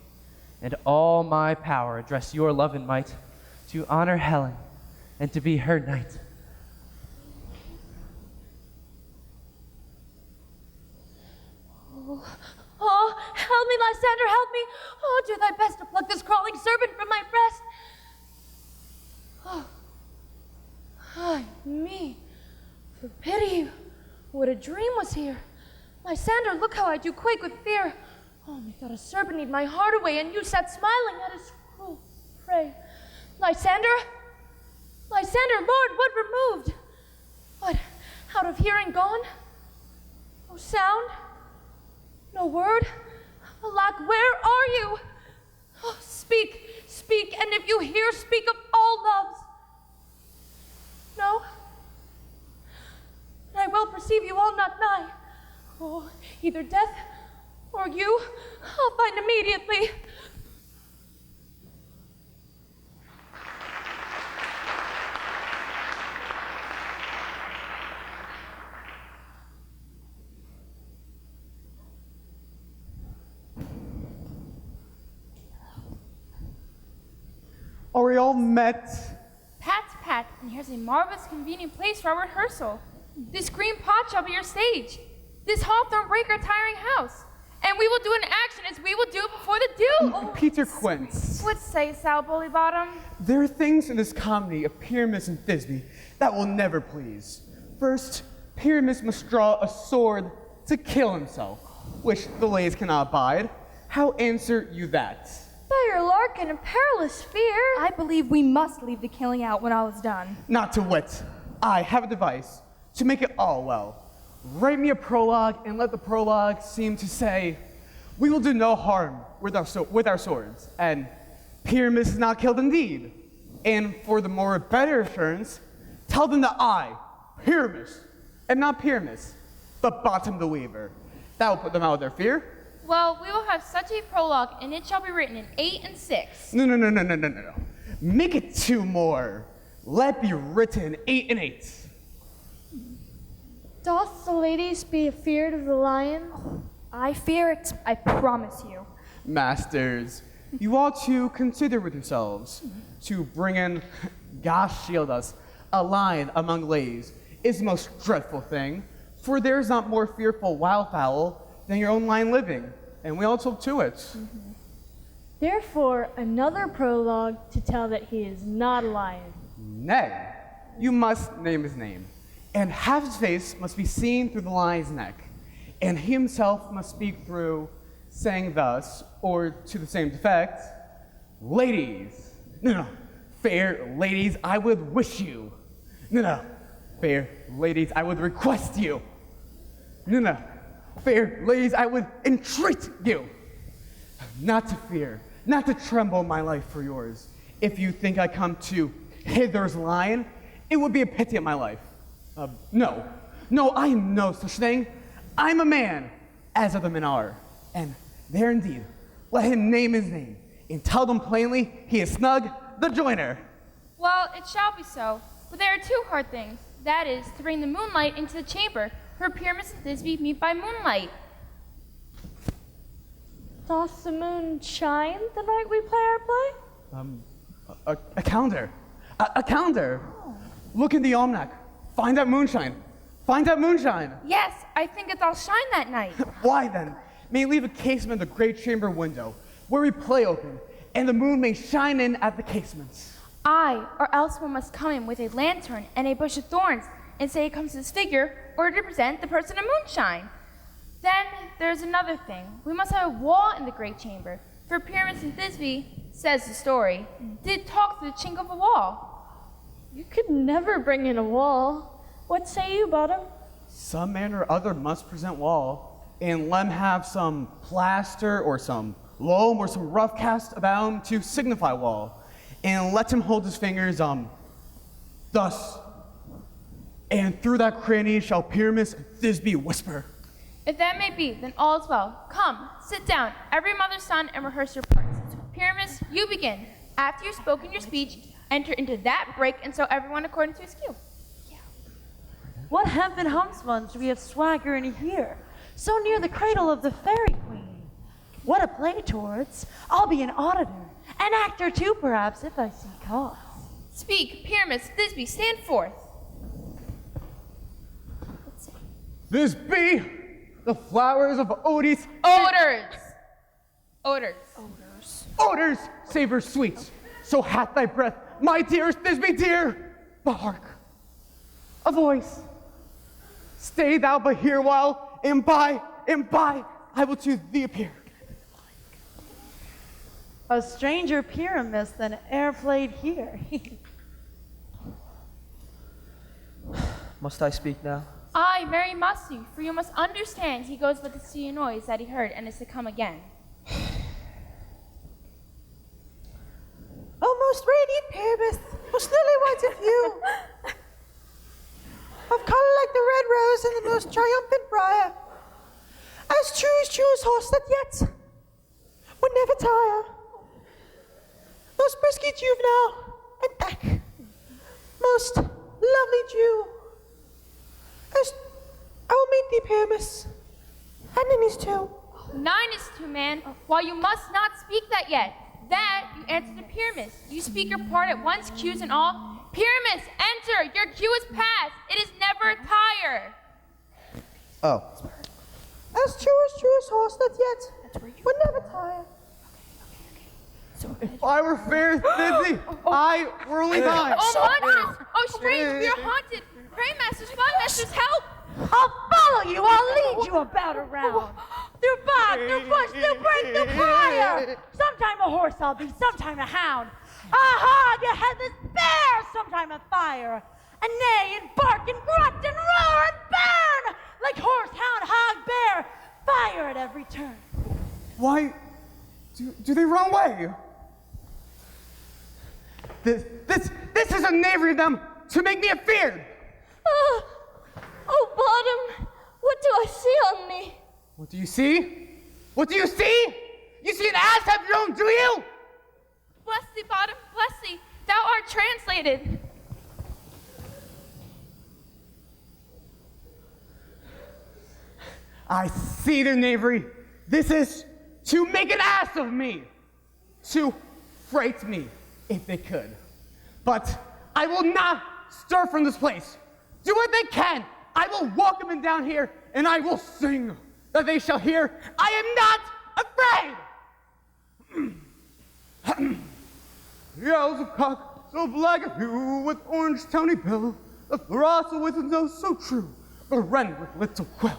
and all my power address your love and might, to honor Helen, and to be her knight. Oh, help me, Lysander, help me. Oh, do thy best to pluck this crawling serpent from my breast. Oh, ay me. For pity, what a dream was here. Lysander, look how I do quake with fear. Oh, methought a serpent eat my heart away, and you sat smiling at his cruel prey. Lysander? Lysander, Lord, what removed? What, out of hearing gone? No sound? No word? Alack, where are you? Oh, speak, speak, and if you hear, speak of all loves. No? I well perceive you all not nigh. Oh, either death or you, I'll find immediately. Are we all met? Pat's pat, and here's a marvelous convenient place for our rehearsal. This green pot shall be your stage. This hawthorn break our tiring house. And we will do an action as we will do before the duel. Peter Quince. What say, Sal Bullybottom? There are things in this comedy of Pyramus and Thisbe that will never please. First, Pyramus must draw a sword to kill himself, which the ladies cannot abide. How answer you that? By your lark in a perilous fear. I believe we must leave the killing out when all is done. Not to wit, I have a device to make it all well. Write me a prologue and let the prologue seem to say, we will do no harm with our swords, and Pyramus is not killed indeed. And for the more better assurance, tell them that I, Pyramus, am not Pyramus, but Bottom the Weaver. That will put them out of their fear. Well, we will have such a prologue, and it shall be written in 8 and 6. No. Make it 2 more. Let it be written 8 and 8. Doth the ladies be afeard of the lion? I fear it, I promise you. Masters, you ought to consider with yourselves to bring in, gosh shield us, a lion among ladies is the most dreadful thing, for there is not more fearful wildfowl than your own lion living, and we all took to it. Therefore, another prologue to tell that he is not a lion. Nay, you must name his name, and half his face must be seen through the lion's neck, and he himself must speak through, saying thus, or to the same effect, ladies, no, fair ladies, I would wish you. No, fair ladies, I would request you. No, fair ladies, I would entreat you. Not to fear, not to tremble my life for yours. If you think I come to hither's lion, it would be a pity of my life. No, I am no such thing. I'm a man, as other men are. And there indeed, let him name his name, and tell them plainly he is Snug the Joiner. Well, it shall be so. But there are 2 hard things. That is, to bring the moonlight into the chamber, for Pyramus and Thisbe meet by moonlight. Doth the moon shine the night we play our play? A calendar. A calendar. Look in the almanac. Find out moonshine. Find out moonshine. Yes, I think it all shine that night. Why then? May leave a casement in the great chamber window, where we play open, and the moon may shine in at the casements. Aye, or else one must come in with a lantern and a bush of thorns and say it comes to this figure or to represent the person of moonshine. Then there's another thing. We must have a wall in the great chamber, for Pyramus and Thisbe, says the story, did talk through the chink of a wall. You could never bring in a wall. What say you, Bottom? Some man or other must present wall, and let him have some plaster or some loam or some rough cast abound to signify wall, and let him hold his fingers thus, and through that cranny shall Pyramus and Thisbe whisper. If that may be, then all is well. Come, sit down, every mother's son, and rehearse your parts. Pyramus, you begin. After you've spoken your speech, enter into that break and so everyone according to his cue. What hempen homespun do we have swagger in here, so near the cradle of the fairy queen? What a play towards! I'll be an auditor, an actor too, perhaps, if I see cause. Speak, Pyramus, Thisbe, stand forth. Thisbe, the flowers of Odys. Odors! Odors. Odors, savor sweet. So hath thy breath, my dearest Thisbe dear. The hark, a voice. Stay thou but here while, and by, I will to thee appear. A stranger Pyramus than e'er played here. Must I speak now? Aye, very must you, for you must understand he goes with the sea noise that he heard and is to come again. O most radiant Pyramus, most lily white of hue, of color like the red rose and the most triumphant briar, as true as horse that yet would never tire, most frisky juvenile and back, most lovely Jew, as I will meet thee, Pyramus, and in his tomb. 9 is 2, man. While you must not speak that yet. That you answer to Pyramus. You speak your part at once, cues and all. Pyramus, enter! Your cue is past. It is never tire. Oh. As true as horse that yet would never tire. If I were fair, Thisbe, I were only thine. Oh, monstrous! Oh, strange, we are haunted. Pray, masters, fly, masters, help! I'll follow you, I'll lead you about around. Through bog, through bush, through brake, through briar. Sometime a horse I'll be, sometime a hound. Aha, you headless bear, sometime a fire. And neigh and bark and grunt and roar and burn. Like horse, hound, hog, bear, fire at every turn. Why do they run away? This is a knavery of them to make me afeared. Oh, Bottom, what do I see on me? What do you see? What do you see? You see an ass of your own, do you? Bless thee, Bottom, bless thee. Thou art translated. I see their knavery. This is to make an ass of me, to fright me if they could. But I will not stir from this place. Do what they can. I will welcome them down here, and I will sing that they shall hear. I am not afraid. Yells of cock, so black a hue, with orange towny bill, the throstle with his nose so true, the wren with little quill.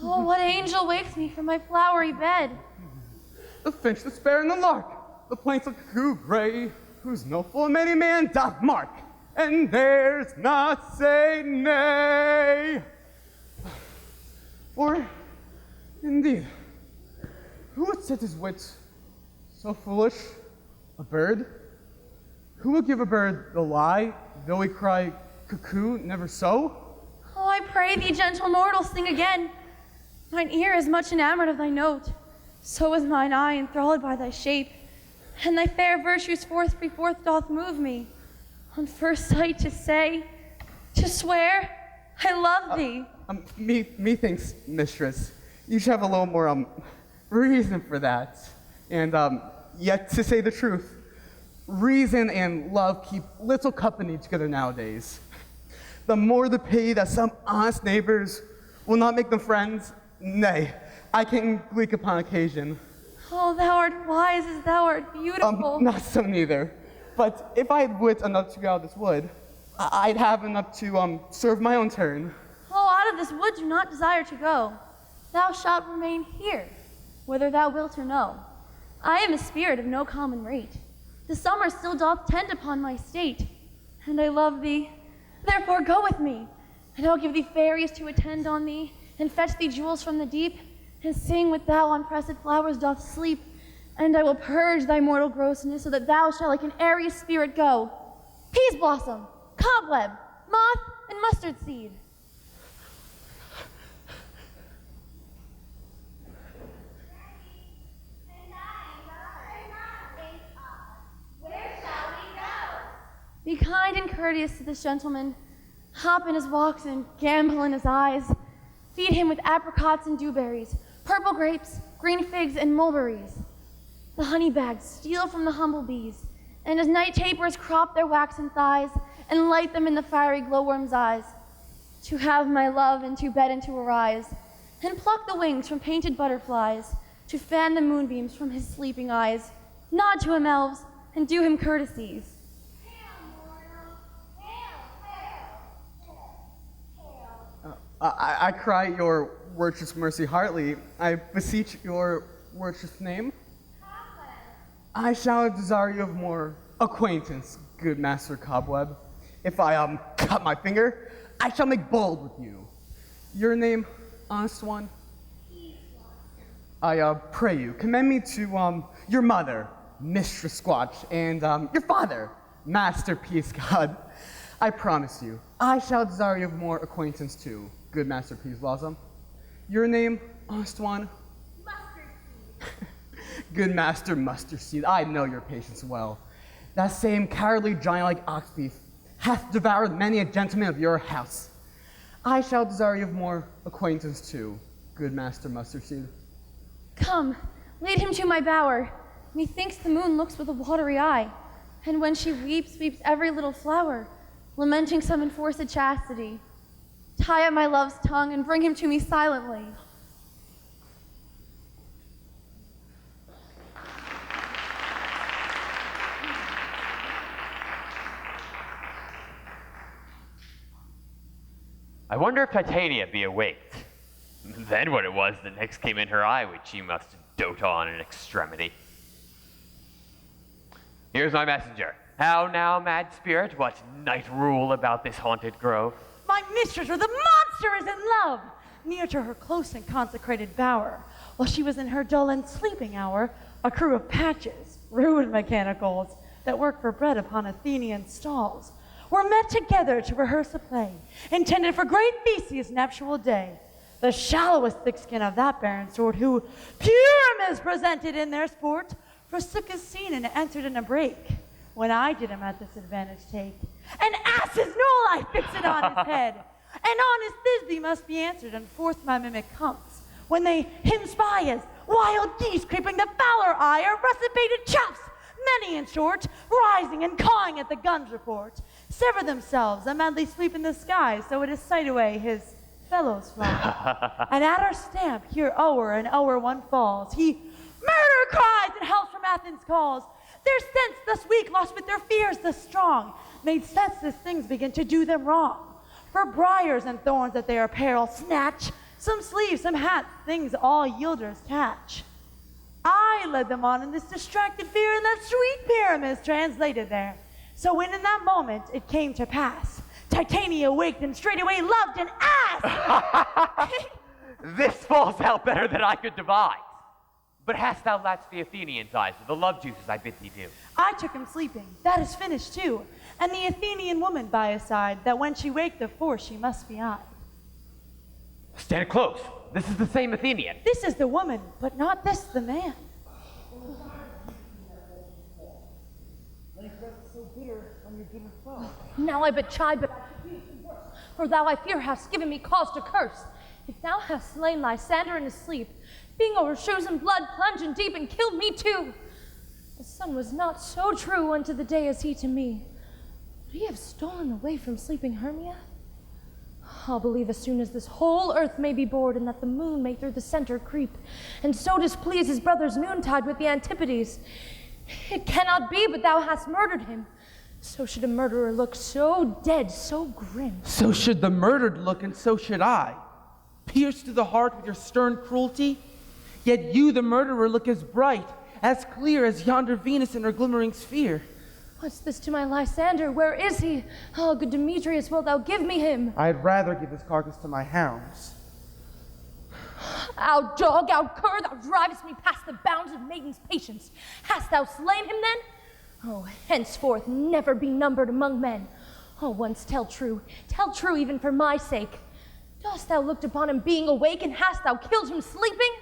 Oh, what angel wakes me from my flowery bed? The finch, the sparrow, and the lark, the plaintive cuckoo gray, whose no full many man doth mark, and dares not say nay. Or, indeed, who would set his wits so foolish? A bird? Who will give a bird the lie, though he cry cuckoo, never so? Oh, I pray thee, gentle mortal, sing again. Mine ear is much enamored of thy note, so is mine eye enthralled by thy shape, and thy fair virtues forth doth move me. On first sight to say, to swear, I love thee. Methinks, mistress, you should have a little more reason for that. And yet, to say the truth, reason and love keep little company together nowadays. The more the pity that some honest neighbors will not make them friends, nay, I can gleek upon occasion. Oh, thou art wise as thou art beautiful. Not so neither. But if I had wit enough to get out of this wood, I'd have enough to serve my own turn. Oh, out of this wood do not desire to go. Thou shalt remain here, whether thou wilt or no. I am a spirit of no common rate. The summer still doth tend upon my state, and I love thee. Therefore go with me, and I'll give thee fairies to attend on thee, and fetch thee jewels from the deep, and sing with thou on pressed flowers doth sleep. And I will purge thy mortal grossness, so that thou shalt like an airy spirit go. Peas blossom, cobweb, moth, and mustard seed. Be kind and courteous to this gentleman. Hop in his walks and gambol in his eyes. Feed him with apricots and dewberries, purple grapes, green figs, and mulberries. The honey bags steal from the humble bees, and as night tapers crop their waxen thighs and light them in the fiery glowworm's eyes. To have my love and to bed and to arise, and pluck the wings from painted butterflies, to fan the moonbeams from his sleeping eyes. Nod to him, elves, and do him courtesies. I cry your worship's mercy heartily. I beseech your worship's name. I shall desire you of more acquaintance, good Master Cobweb. If I cut my finger, I shall make bold with you. Your name, honest one? I pray you, commend me to your mother, Mistress Squatch, and your father, Master Peace God. I promise you, I shall desire you of more acquaintance too, good Master Peace Blossom. Your name, honest one? Mustard seed. Good Master Mustard Seed, I know your patience well. That same cowardly giant like ox thief hath devoured many a gentleman of your house. I shall desire you of more acquaintance too, good Master Mustard Seed. Come, lead him to my bower. Methinks the moon looks with a watery eye, and when she weeps, weeps every little flower, lamenting some enforced chastity. Tie up my love's tongue and bring him to me silently. I wonder if Titania be awaked. Then what it was that next came in her eye, which she must dote on in extremity. Here's my messenger. How now, mad spirit? What night rule about this haunted grove? My mistress, or the monster, is in love, near to her close and consecrated bower. While she was in her dull and sleeping hour, a crew of patches, rude mechanicals, that work for bread upon Athenian stalls, were met together to rehearse a play, intended for great Theseus' nuptial day. The shallowest thick-skin of that barren sort, who Pyramus presented in their sport, forsook his scene and entered in a break, when I did him at this advantage take. An ass's knoll I fix it on his head, and honest Thisbe must be answered, and forth my mimic comes, when they him spy as wild geese creeping the fowler eye, or russet-baited chops, many in short, rising and cawing at the gun's report, sever themselves, and madly sweep in the sky, so it is sight away his fellows fly. And at our stamp, here o'er and o'er one falls. He murder cries, and help from Athens calls. Their sense thus weak, lost with their fears thus strong, made senseless things begin to do them wrong. For briars and thorns that their apparel snatch, some sleeves, some hats, things all yielders catch. I led them on in this distracted fear, and that sweet Pyramus translated there. So when in that moment it came to pass, Titania waked and straightway loved an ass. This falls out better than I could devise. But hast thou latched the Athenian's eyes with the love juices I bid thee do? I took him sleeping, that is finished too, and the Athenian woman by his side, that when she waked of force she must be I. Stand close. This is the same Athenian. This is the woman, but not this the man. Now I but chide, but for thou I fear hast given me cause to curse. If thou hast slain Lysander in his sleep, being over shoes and blood, plunging deep and killed me too. The sun was not so true unto the day as he to me. Would he have stolen away from sleeping Hermia? I'll believe as soon as this whole earth may be bored, and that the moon may through the center creep, and so displease his brother's noontide with the antipodes. It cannot be but thou hast murdered him. So should a murderer look, so dead, so grim. So should the murdered look, and so should I. Pierced to the heart with your stern cruelty, yet you, the murderer, look as bright, as clear as yonder Venus in her glimmering sphere. What's this to my Lysander? Where is he? Oh, good Demetrius, wilt thou give me him? I'd rather give his carcass to my hounds. Out dog, out cur, thou drivest me past the bounds of maiden's patience. Hast thou slain him then? Oh, henceforth never be numbered among men. Oh, once tell true even for my sake. Dost thou looked upon him being awake, and hast thou killed him sleeping?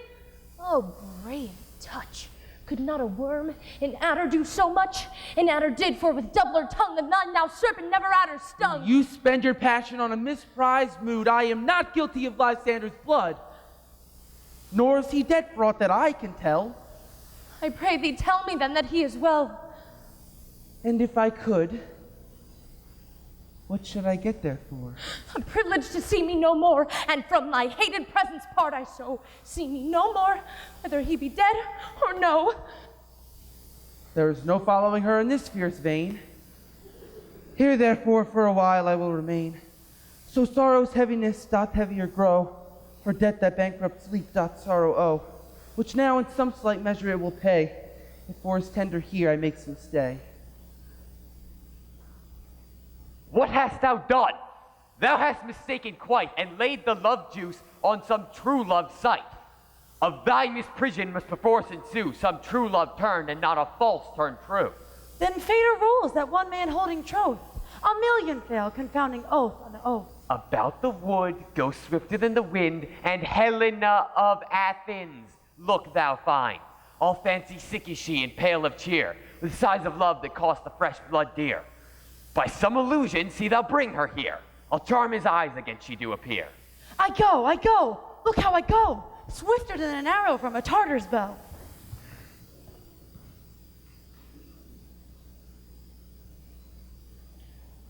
Oh, brave touch. Could not a worm, an adder, do so much? An adder did, for with doubler tongue than thine now serpent never adder stung. You spend your passion on a misprized mood. I am not guilty of Lysander's blood, nor is he dead for aught that I can tell. I pray thee, tell me then that he is well. And if I could, what should I get there for? A privilege to see me no more, and from thy hated presence part I so. See me no more, whether he be dead or no. There is no following her in this fierce vein. Here therefore for a while I will remain. So sorrow's heaviness doth heavier grow, for debt that bankrupt sleep doth sorrow owe, which now in some slight measure it will pay, if for his tender here I make some stay. What hast thou done? Thou hast mistaken quite, and laid the love juice on some true love's sight. Of thy misprision must perforce ensue some true love turned, and not a false turned true. Then fater rules that one man holding troth, a million fail, confounding oath on oath. About the wood, go swifter than the wind, and Helena of Athens, look thou find. All fancy sick is she, and pale of cheer, with sighs of love that cost the fresh blood dear. By some illusion, see thou bring her here. I'll charm his eyes against she do appear. I go, look how I go, swifter than an arrow from a Tartar's bow.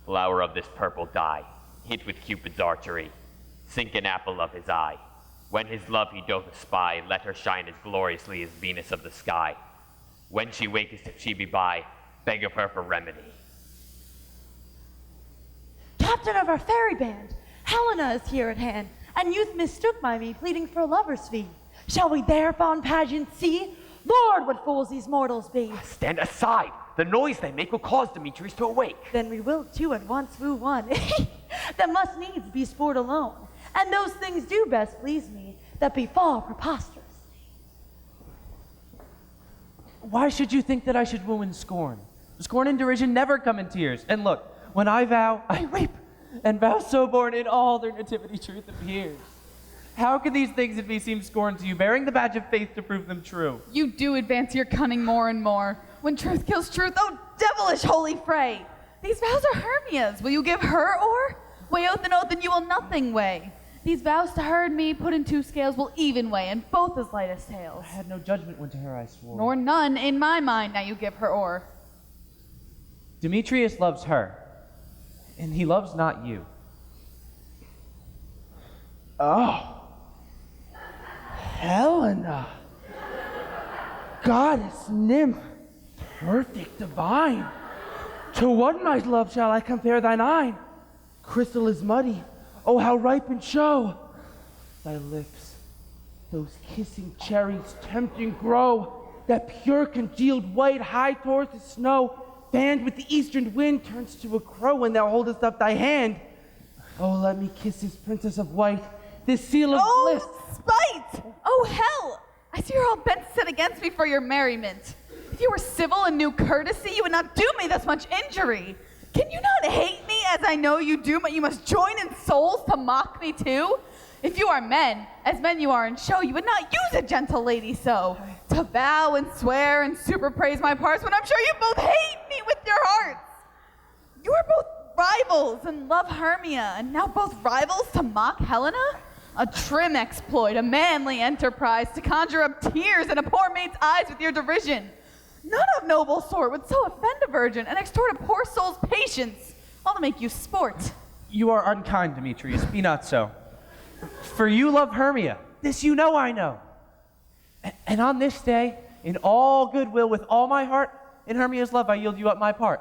Flower of this purple dye, hit with Cupid's archery, sink an apple of his eye. When his love he doth espy, let her shine as gloriously as Venus of the sky. When she waketh, if she be by, beg of her for remedy. Captain of our fairy band, Helena is here at hand, and youth mistook by me, pleading for a lover's fee. Shall we their fond pageant see? Lord, what fools these mortals be! Stand aside! The noise they make will cause Demetrius to awake. Then we will two at once woo one, that must needs be sport alone. And those things do best please me, that befall preposterous. Why should you think that I should woo in scorn? Scorn and derision never come in tears. And look, when I vow, I weep, and vow so born in all their nativity truth appears. How can these things in me seem scorn to you, bearing the badge of faith to prove them true? You do advance your cunning more and more. When truth kills truth, oh devilish holy fray! These vows are Hermia's. Will you give her or? Weigh oath, and you will nothing weigh. These vows to her and me put in two scales will even weigh, and both as light as tails. I had no judgment when to her I swore. Nor none in my mind, now you give her or. Demetrius loves her, and he loves not you. Oh, Helena, goddess, nymph, perfect, divine. To what, my love, shall I compare thine eye? Crystal is muddy, oh, how ripe in show. Thy lips, those kissing cherries tempting grow, that pure congealed white high towards the snow, fanned with the eastern wind, turns to a crow when thou holdest up thy hand. Oh, let me kiss this princess of white, this seal of bliss. Spite! Oh, hell! I see you're all bent set against me for your merriment. If you were civil and knew courtesy, you would not do me thus much injury. Can you not hate me as I know you do, but you must join in souls to mock me too? If you are men, as men you are in show, you would not use a gentle lady so, to vow and swear and super praise my parts when I'm sure you both hate me with your hearts. You are both rivals and love Hermia, and now both rivals to mock Helena? A trim exploit, a manly enterprise, to conjure up tears in a poor maid's eyes with your derision. None of noble sort would so offend a virgin and extort a poor soul's patience, all to make you sport. You are unkind, Demetrius. Be not so. For you love Hermia. This you know I know. And on this day, in all goodwill, with all my heart, in Hermia's love I yield you up my part.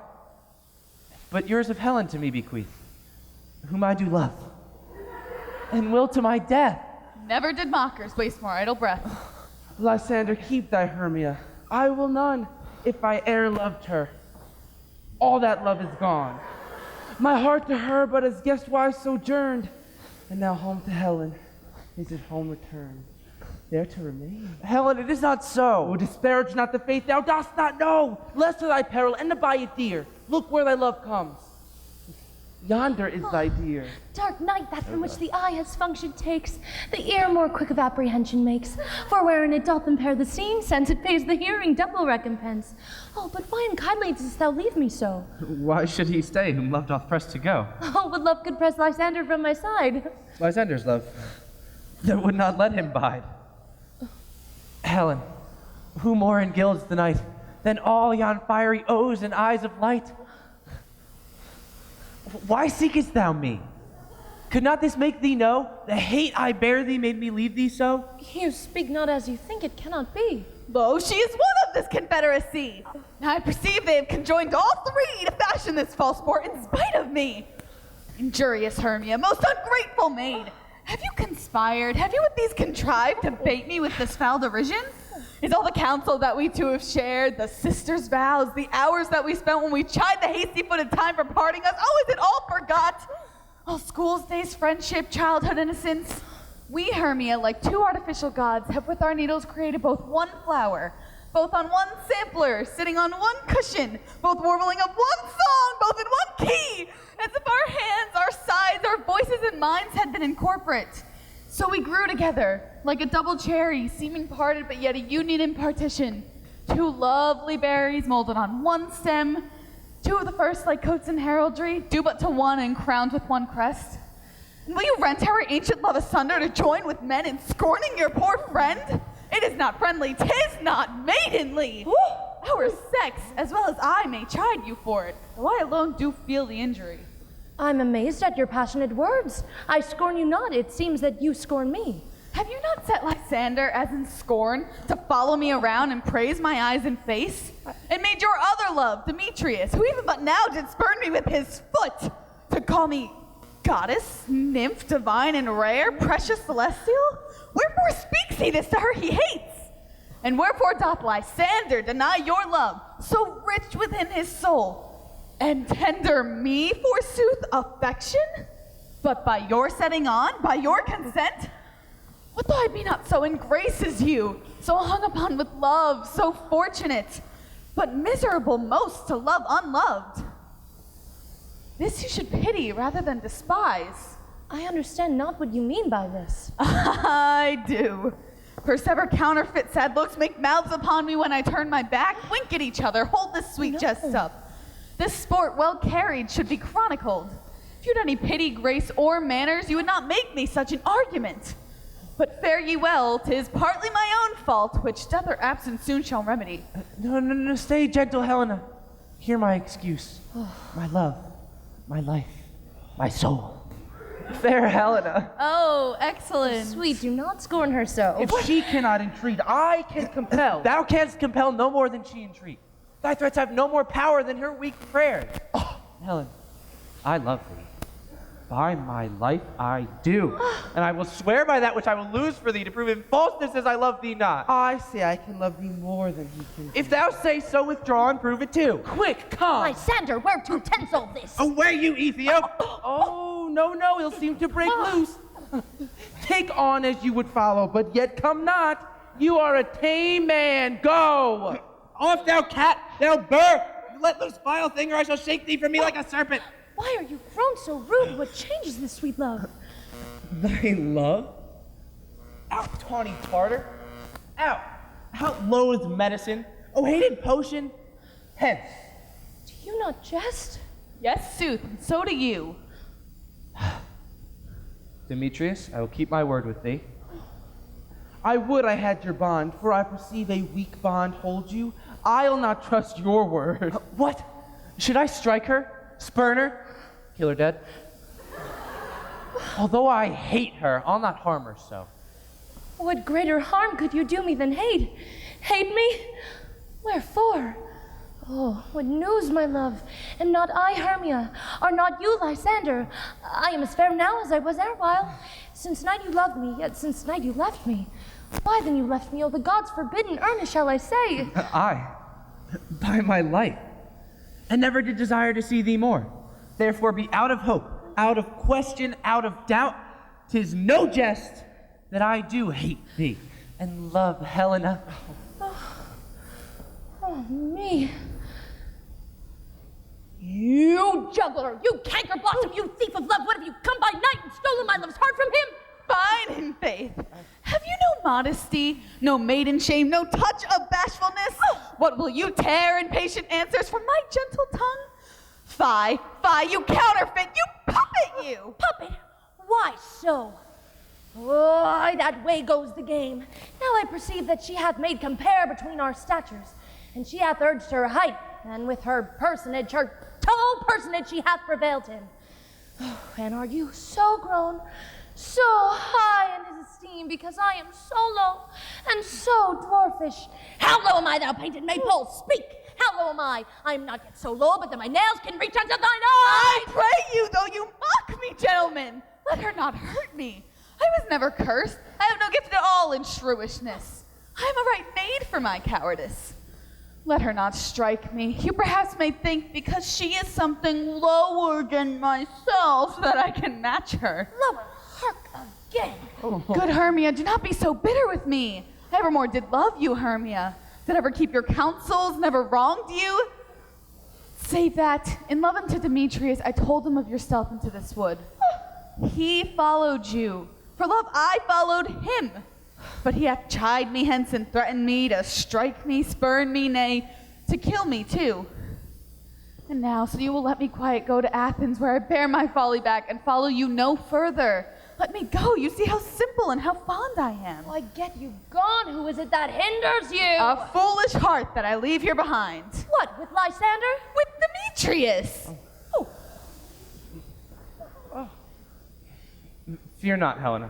But yours of Helen to me bequeath, whom I do love, and will to my death. Never did mockers waste more idle breath. Lysander, keep thy Hermia. I will none, if I e'er loved her. All that love is gone. My heart to her but as guest-wise sojourned, and now home to Helen is it home returned, there to remain. Helen, it is not so. Oh, disparage not the faith thou dost not know, lest to thy peril and to buy it dear. Look where thy love comes. Yonder is thy dear. Dark night, that from which the eye has function takes, the ear more quick of apprehension makes. For wherein it doth impair the seeing sense, it pays the hearing double recompense. Oh, but why unkindly didst thou leave me so? Why should he stay, whom love doth press to go? Oh, but love could press Lysander from my side. Lysander's love, that would not let him bide. Helen, who more engilds the night than all yon fiery O's and eyes of light? Why seekest thou me? Could not this make thee know the hate I bear thee made me leave thee so? You speak not as you think, it cannot be. Lo, she is one of this confederacy. I perceive they have conjoined all three to fashion this false sport in spite of me. Injurious Hermia, most ungrateful maid. Have you conspired? Have you with these contrived to bait me with this foul derision? Is all the counsel that we two have shared, the sisters' vows, the hours that we spent when we chid the hasty-footed time for parting us, oh, is it all forgot? All school's days, friendship, childhood innocence. We, Hermia, like two artificial gods, have with our needles created both one flower, both on one sampler, sitting on one cushion, both warbling of one song, both in one key, as if our hands, our sides, our voices and minds had been incorporate. So we grew together, like a double cherry, seeming parted but yet a union in partition. Two lovely berries molded on one stem, two of the first like coats in heraldry, due but to one and crowned with one crest. And will you rent our ancient love asunder to join with men in scorning your poor friend? It is not friendly, 'tis not maidenly. Our sex, as well as I, may chide you for it, though I alone do feel the injury. I'm amazed at your passionate words. I scorn you not, it seems that you scorn me. Have you not set Lysander, as in scorn, to follow me around and praise my eyes and face? And made your other love, Demetrius, who even but now did spurn me with his foot, to call me goddess, nymph, divine and rare, precious celestial? Wherefore speaks he this to her he hates? And wherefore doth Lysander deny your love, so rich within his soul, and tender me, forsooth, affection? But by your setting on, by your consent? What though I be not so in grace as you, so hung upon with love, so fortunate, but miserable most to love unloved? This you should pity rather than despise. I understand not what you mean by this. I do. Persever counterfeit sad looks, make mouths upon me when I turn my back, wink at each other, hold this sweet jest up. This sport well carried should be chronicled. If you'd any pity, grace, or manners, you would not make me such an argument. But fare ye well, 'tis partly my own fault, which death or absence soon shall remedy. No, stay, gentle Helena. Hear my excuse. My love, my life, my soul. Fair Helena. Oh, excellent. Sweet, do not scorn her so. If she cannot entreat, I can compel. Thou canst compel no more than she entreat. Thy threats have no more power than her weak prayers. Oh, Helen, I love thee. By my life I do. And I will swear by that which I will lose for thee to prove in falseness as I love thee not. I say I can love thee more than he can. If thou say so, withdraw and prove it too. Quick, come. Lysander, where to tends all this? Away, you Ethiop! Oh, no, he'll seem to break loose. Take on as you would follow, but yet come not. You are a tame man. Go! Off, thou cat, thou bird! Let loose, vile thing, or I shall shake thee from me like a serpent. Why are you grown so rude? What changes this sweet love? Thy love? Out, tawny Tartar! Out loathed medicine! Oh, hated potion! Hence! Do you not jest? Yes, sooth, and so do you. Demetrius, I will keep my word with thee. I would I had your bond, for I perceive a weak bond holds you. I'll not trust your word. What? Should I strike her? Spurn her? Kill her dead? Although I hate her, I'll not harm her so. What greater harm could you do me than hate? Hate me? Wherefore? Oh, what news, my love? Am not I Hermia? Are not you Lysander? I am as fair now as I was erewhile. Since night you loved me, yet since night you left me. Why then you left me, oh the gods forbid, in earnest shall I say? I, by my life, and never did desire to see thee more. Therefore be out of hope, out of question, out of doubt. 'Tis no jest that I do hate thee and love Helena. Oh, me. You juggler, you canker blossom, you thief of love, what have you come by night and stolen my love's heart from him? Fine in faith. Have you no modesty, no maiden shame, no touch of bashfulness? What will you tear impatient answers from my gentle tongue? Fie, fie, you counterfeit, you puppet, you! Puppet? Why so? Why, that way goes the game. Now I perceive that she hath made compare between our statures, and she hath urged her height, and with her personage, her tall personage, she hath prevailed him. And are you so grown, so high in his esteem, because I am so low and so dwarfish? How low am I, thou painted maypole? Speak! How low am I? I am not yet so low, but that my nails can reach unto thine eye! I pray you, though you mock me, gentlemen, let her not hurt me. I was never cursed. I have no gift at all in shrewishness. I am a right maid for my cowardice. Let her not strike me. You perhaps may think because she is something lower than myself that I can match her. Lower, hark again. Good Hermia, do not be so bitter with me. I evermore did love you, Hermia. Did ever keep your counsels, never wronged you? Save that, in love unto Demetrius, I told him of yourself into this wood. He followed you. For love I followed him. But he hath chid me hence and threatened me to strike me, spurn me, nay, to kill me too. And now, so you will let me quiet go to Athens, where I bear my folly back and follow you no further. Let me go. You see how simple and how fond I am. Why, get you gone. Who is it that hinders you? A foolish heart that I leave here behind. What, with Lysander? With Demetrius. Fear not, Helena.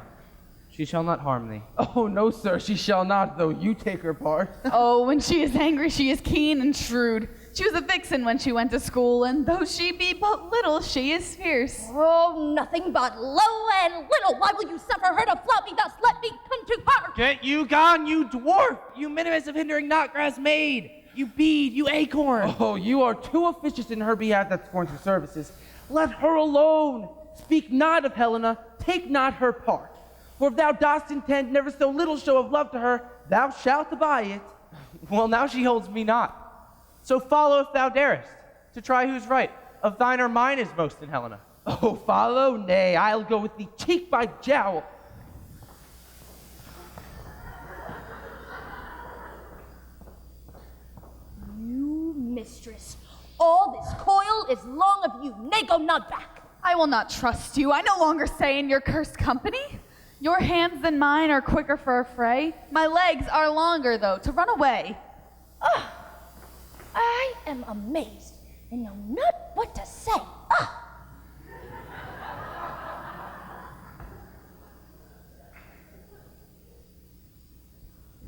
She shall not harm thee. Oh, no, sir, she shall not, though you take her part. Oh, when she is angry, she is keen and shrewd. She was a vixen when she went to school, and though she be but little, she is fierce. Oh, nothing but low and little. Why will you suffer her to flout me thus? Let me come to her. Get you gone, you dwarf! You minimus of hindering knotgrass maid! You bead, you acorn! Oh, you are too officious in her behalf that scorns her services. Let her alone. Speak not of Helena, take not her part. For if thou dost intend never so little show of love to her, thou shalt abide it. Well, now she holds me not. So follow if thou darest, to try who's right. Of thine or mine is most in Helena. Oh, follow? Nay, I'll go with thee cheek by jowl. You mistress, all this coil is long of you. Nay, go not back. I will not trust you. I no longer stay in your cursed company. Your hands than mine are quicker for a fray. My legs are longer, though, to run away. I am amazed and know not what to say.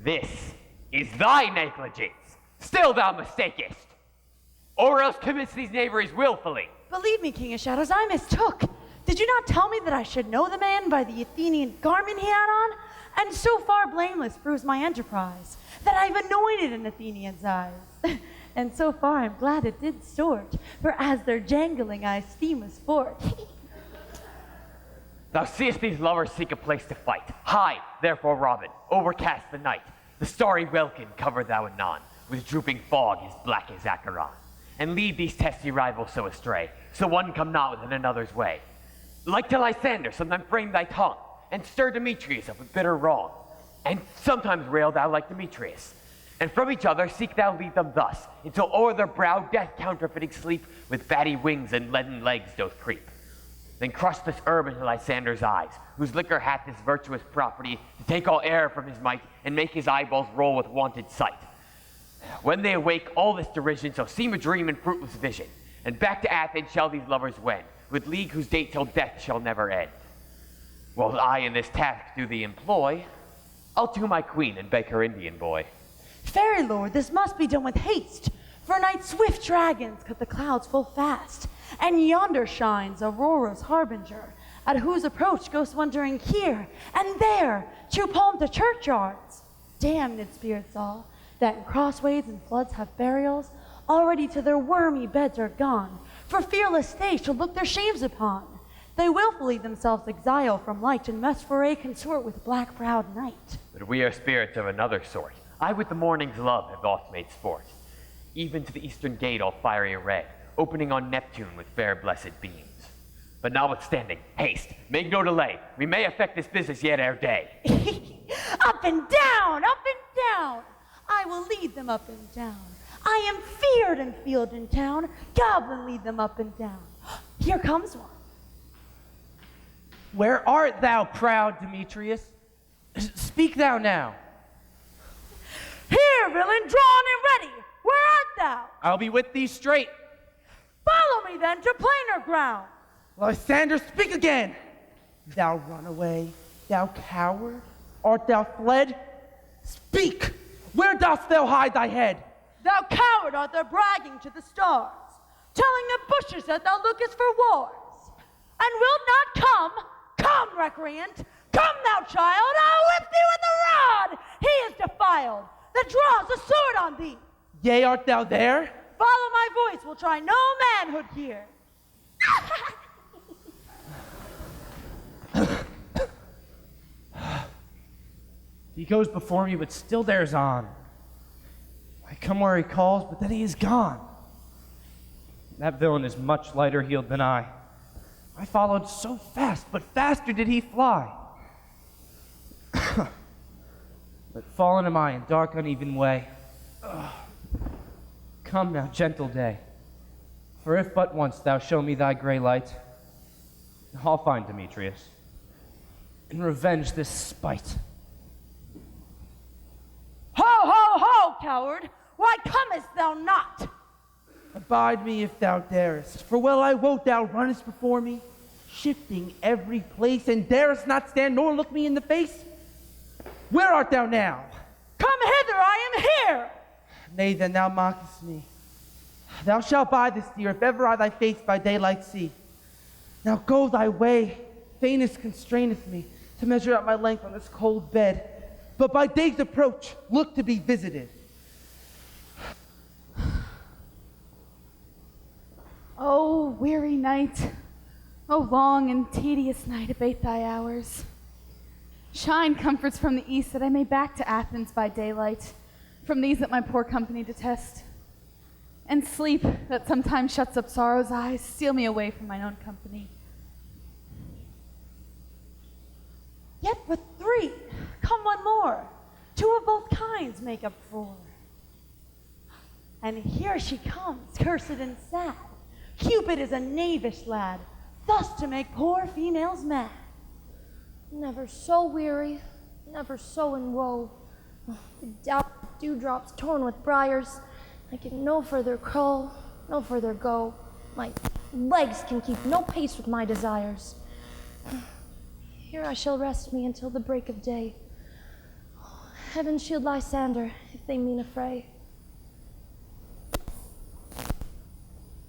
This is thy negligence. Still thou mistakest. Or else commits these knaveries willfully. Believe me, King of Shadows, I mistook. Did you not tell me that I should know the man by the Athenian garment he had on? And so far blameless proves my enterprise, that I've anointed an Athenian's eyes. And so far I'm glad it did sort, for as they're jangling I esteem a sport. Thou seest these lovers seek a place to fight. Hide, therefore, Robin, overcast the night. The starry welkin cover thou anon, with drooping fog as black as Acheron. And lead these testy rivals so astray, so one come not within another's way. Like to Lysander, sometimes frame thy tongue, and stir Demetrius up with bitter wrong. And sometimes rail thou like Demetrius. And from each other seek thou lead them thus, until o'er their brow death counterfeiting sleep, with fatty wings and leaden legs doth creep. Then crush this herb into Lysander's eyes, whose liquor hath this virtuous property to take all air from his might, and make his eyeballs roll with wonted sight. When they awake, all this derision shall seem a dream and fruitless vision, and back to Athens shall these lovers wend, with league whose date till death shall never end. While I in this task do thee employ, I'll to my queen and beg her Indian boy. Fairy lord, this must be done with haste, for night's swift dragons cut the clouds full fast, and yonder shines Aurora's harbinger, at whose approach goes wandering here and there, troop home to churchyards. Damned spirits all, that in crossways and floods have burials, already to their wormy beds are gone, for fearless they shall look their shames upon. They willfully themselves exile from light, and must for a consort with black-browed night. But we are spirits of another sort. I with the morning's love have oft made sport. Even to the eastern gate all fiery red, opening on Neptune with fair blessed beams. But notwithstanding, haste, make no delay. We may effect this business yet ere day. Up and down, up and down. I will lead them up and down. I am feared in field and town. Goblin lead them up and down. Here comes one. Where art thou, proud Demetrius? Speak thou now. Here, villain, drawn and ready. Where art thou? I'll be with thee straight. Follow me then to plainer ground. Lysander, speak again. Thou runaway, thou coward, art thou fled? Speak! Where dost thou hide thy head? Thou coward art thou bragging to the stars, telling the bushes that thou lookest for wars. And wilt not come? Come, recreant! Come, thou child! I'll whip thee with the rod! He is defiled, that draws a sword on thee. Yea, art thou there? Follow my voice, will try no manhood here. He goes before me, but still dares on. I come where he calls, but then he is gone. That villain is much lighter heeled than I. I followed so fast, but faster did he fly. But fallen am I in dark, uneven way. Come now, gentle day, for if but once thou show me thy gray light, I'll find Demetrius and revenge this spite. Ho, ho, ho, coward! Why comest thou not? Abide me if thou darest, for well I wot thou runnest before me, shifting every place, and darest not stand nor look me in the face. Where art thou now? Come hither, I am here! Nay, then thou mockest me. Thou shalt buy this dear, if ever I thy face by daylight see. Now go thy way, faintest constraineth me to measure out my length on this cold bed, but by day's approach look to be visited. Oh, weary night, oh, long and tedious night, abate thy hours. Shine comforts from the east, that I may back to Athens by daylight, from these that my poor company detest. And sleep, that sometimes shuts up sorrow's eyes, steal me away from mine own company. Yet but three, come one more. Two of both kinds make up four. And here she comes, cursed and sad. Cupid is a knavish lad, thus to make poor females mad. Never so weary, never so in woe. The dewdrops torn with briars. I can no further crawl, no further go. My legs can keep no pace with my desires. Here I shall rest me until the break of day. Heaven shield Lysander, if they mean a fray.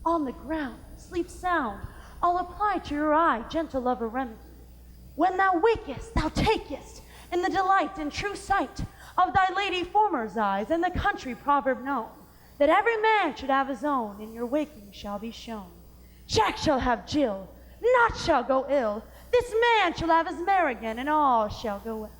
On the ground, sleep sound. I'll apply to your eye gentle lover remedy. When thou wakest, thou takest in the delight and true sight of thy lady former's eyes, and the country proverb known, that every man should have his own, in your waking shall be shown. Jack shall have Jill, naught shall go ill. This man shall have his mare again, and all shall go well.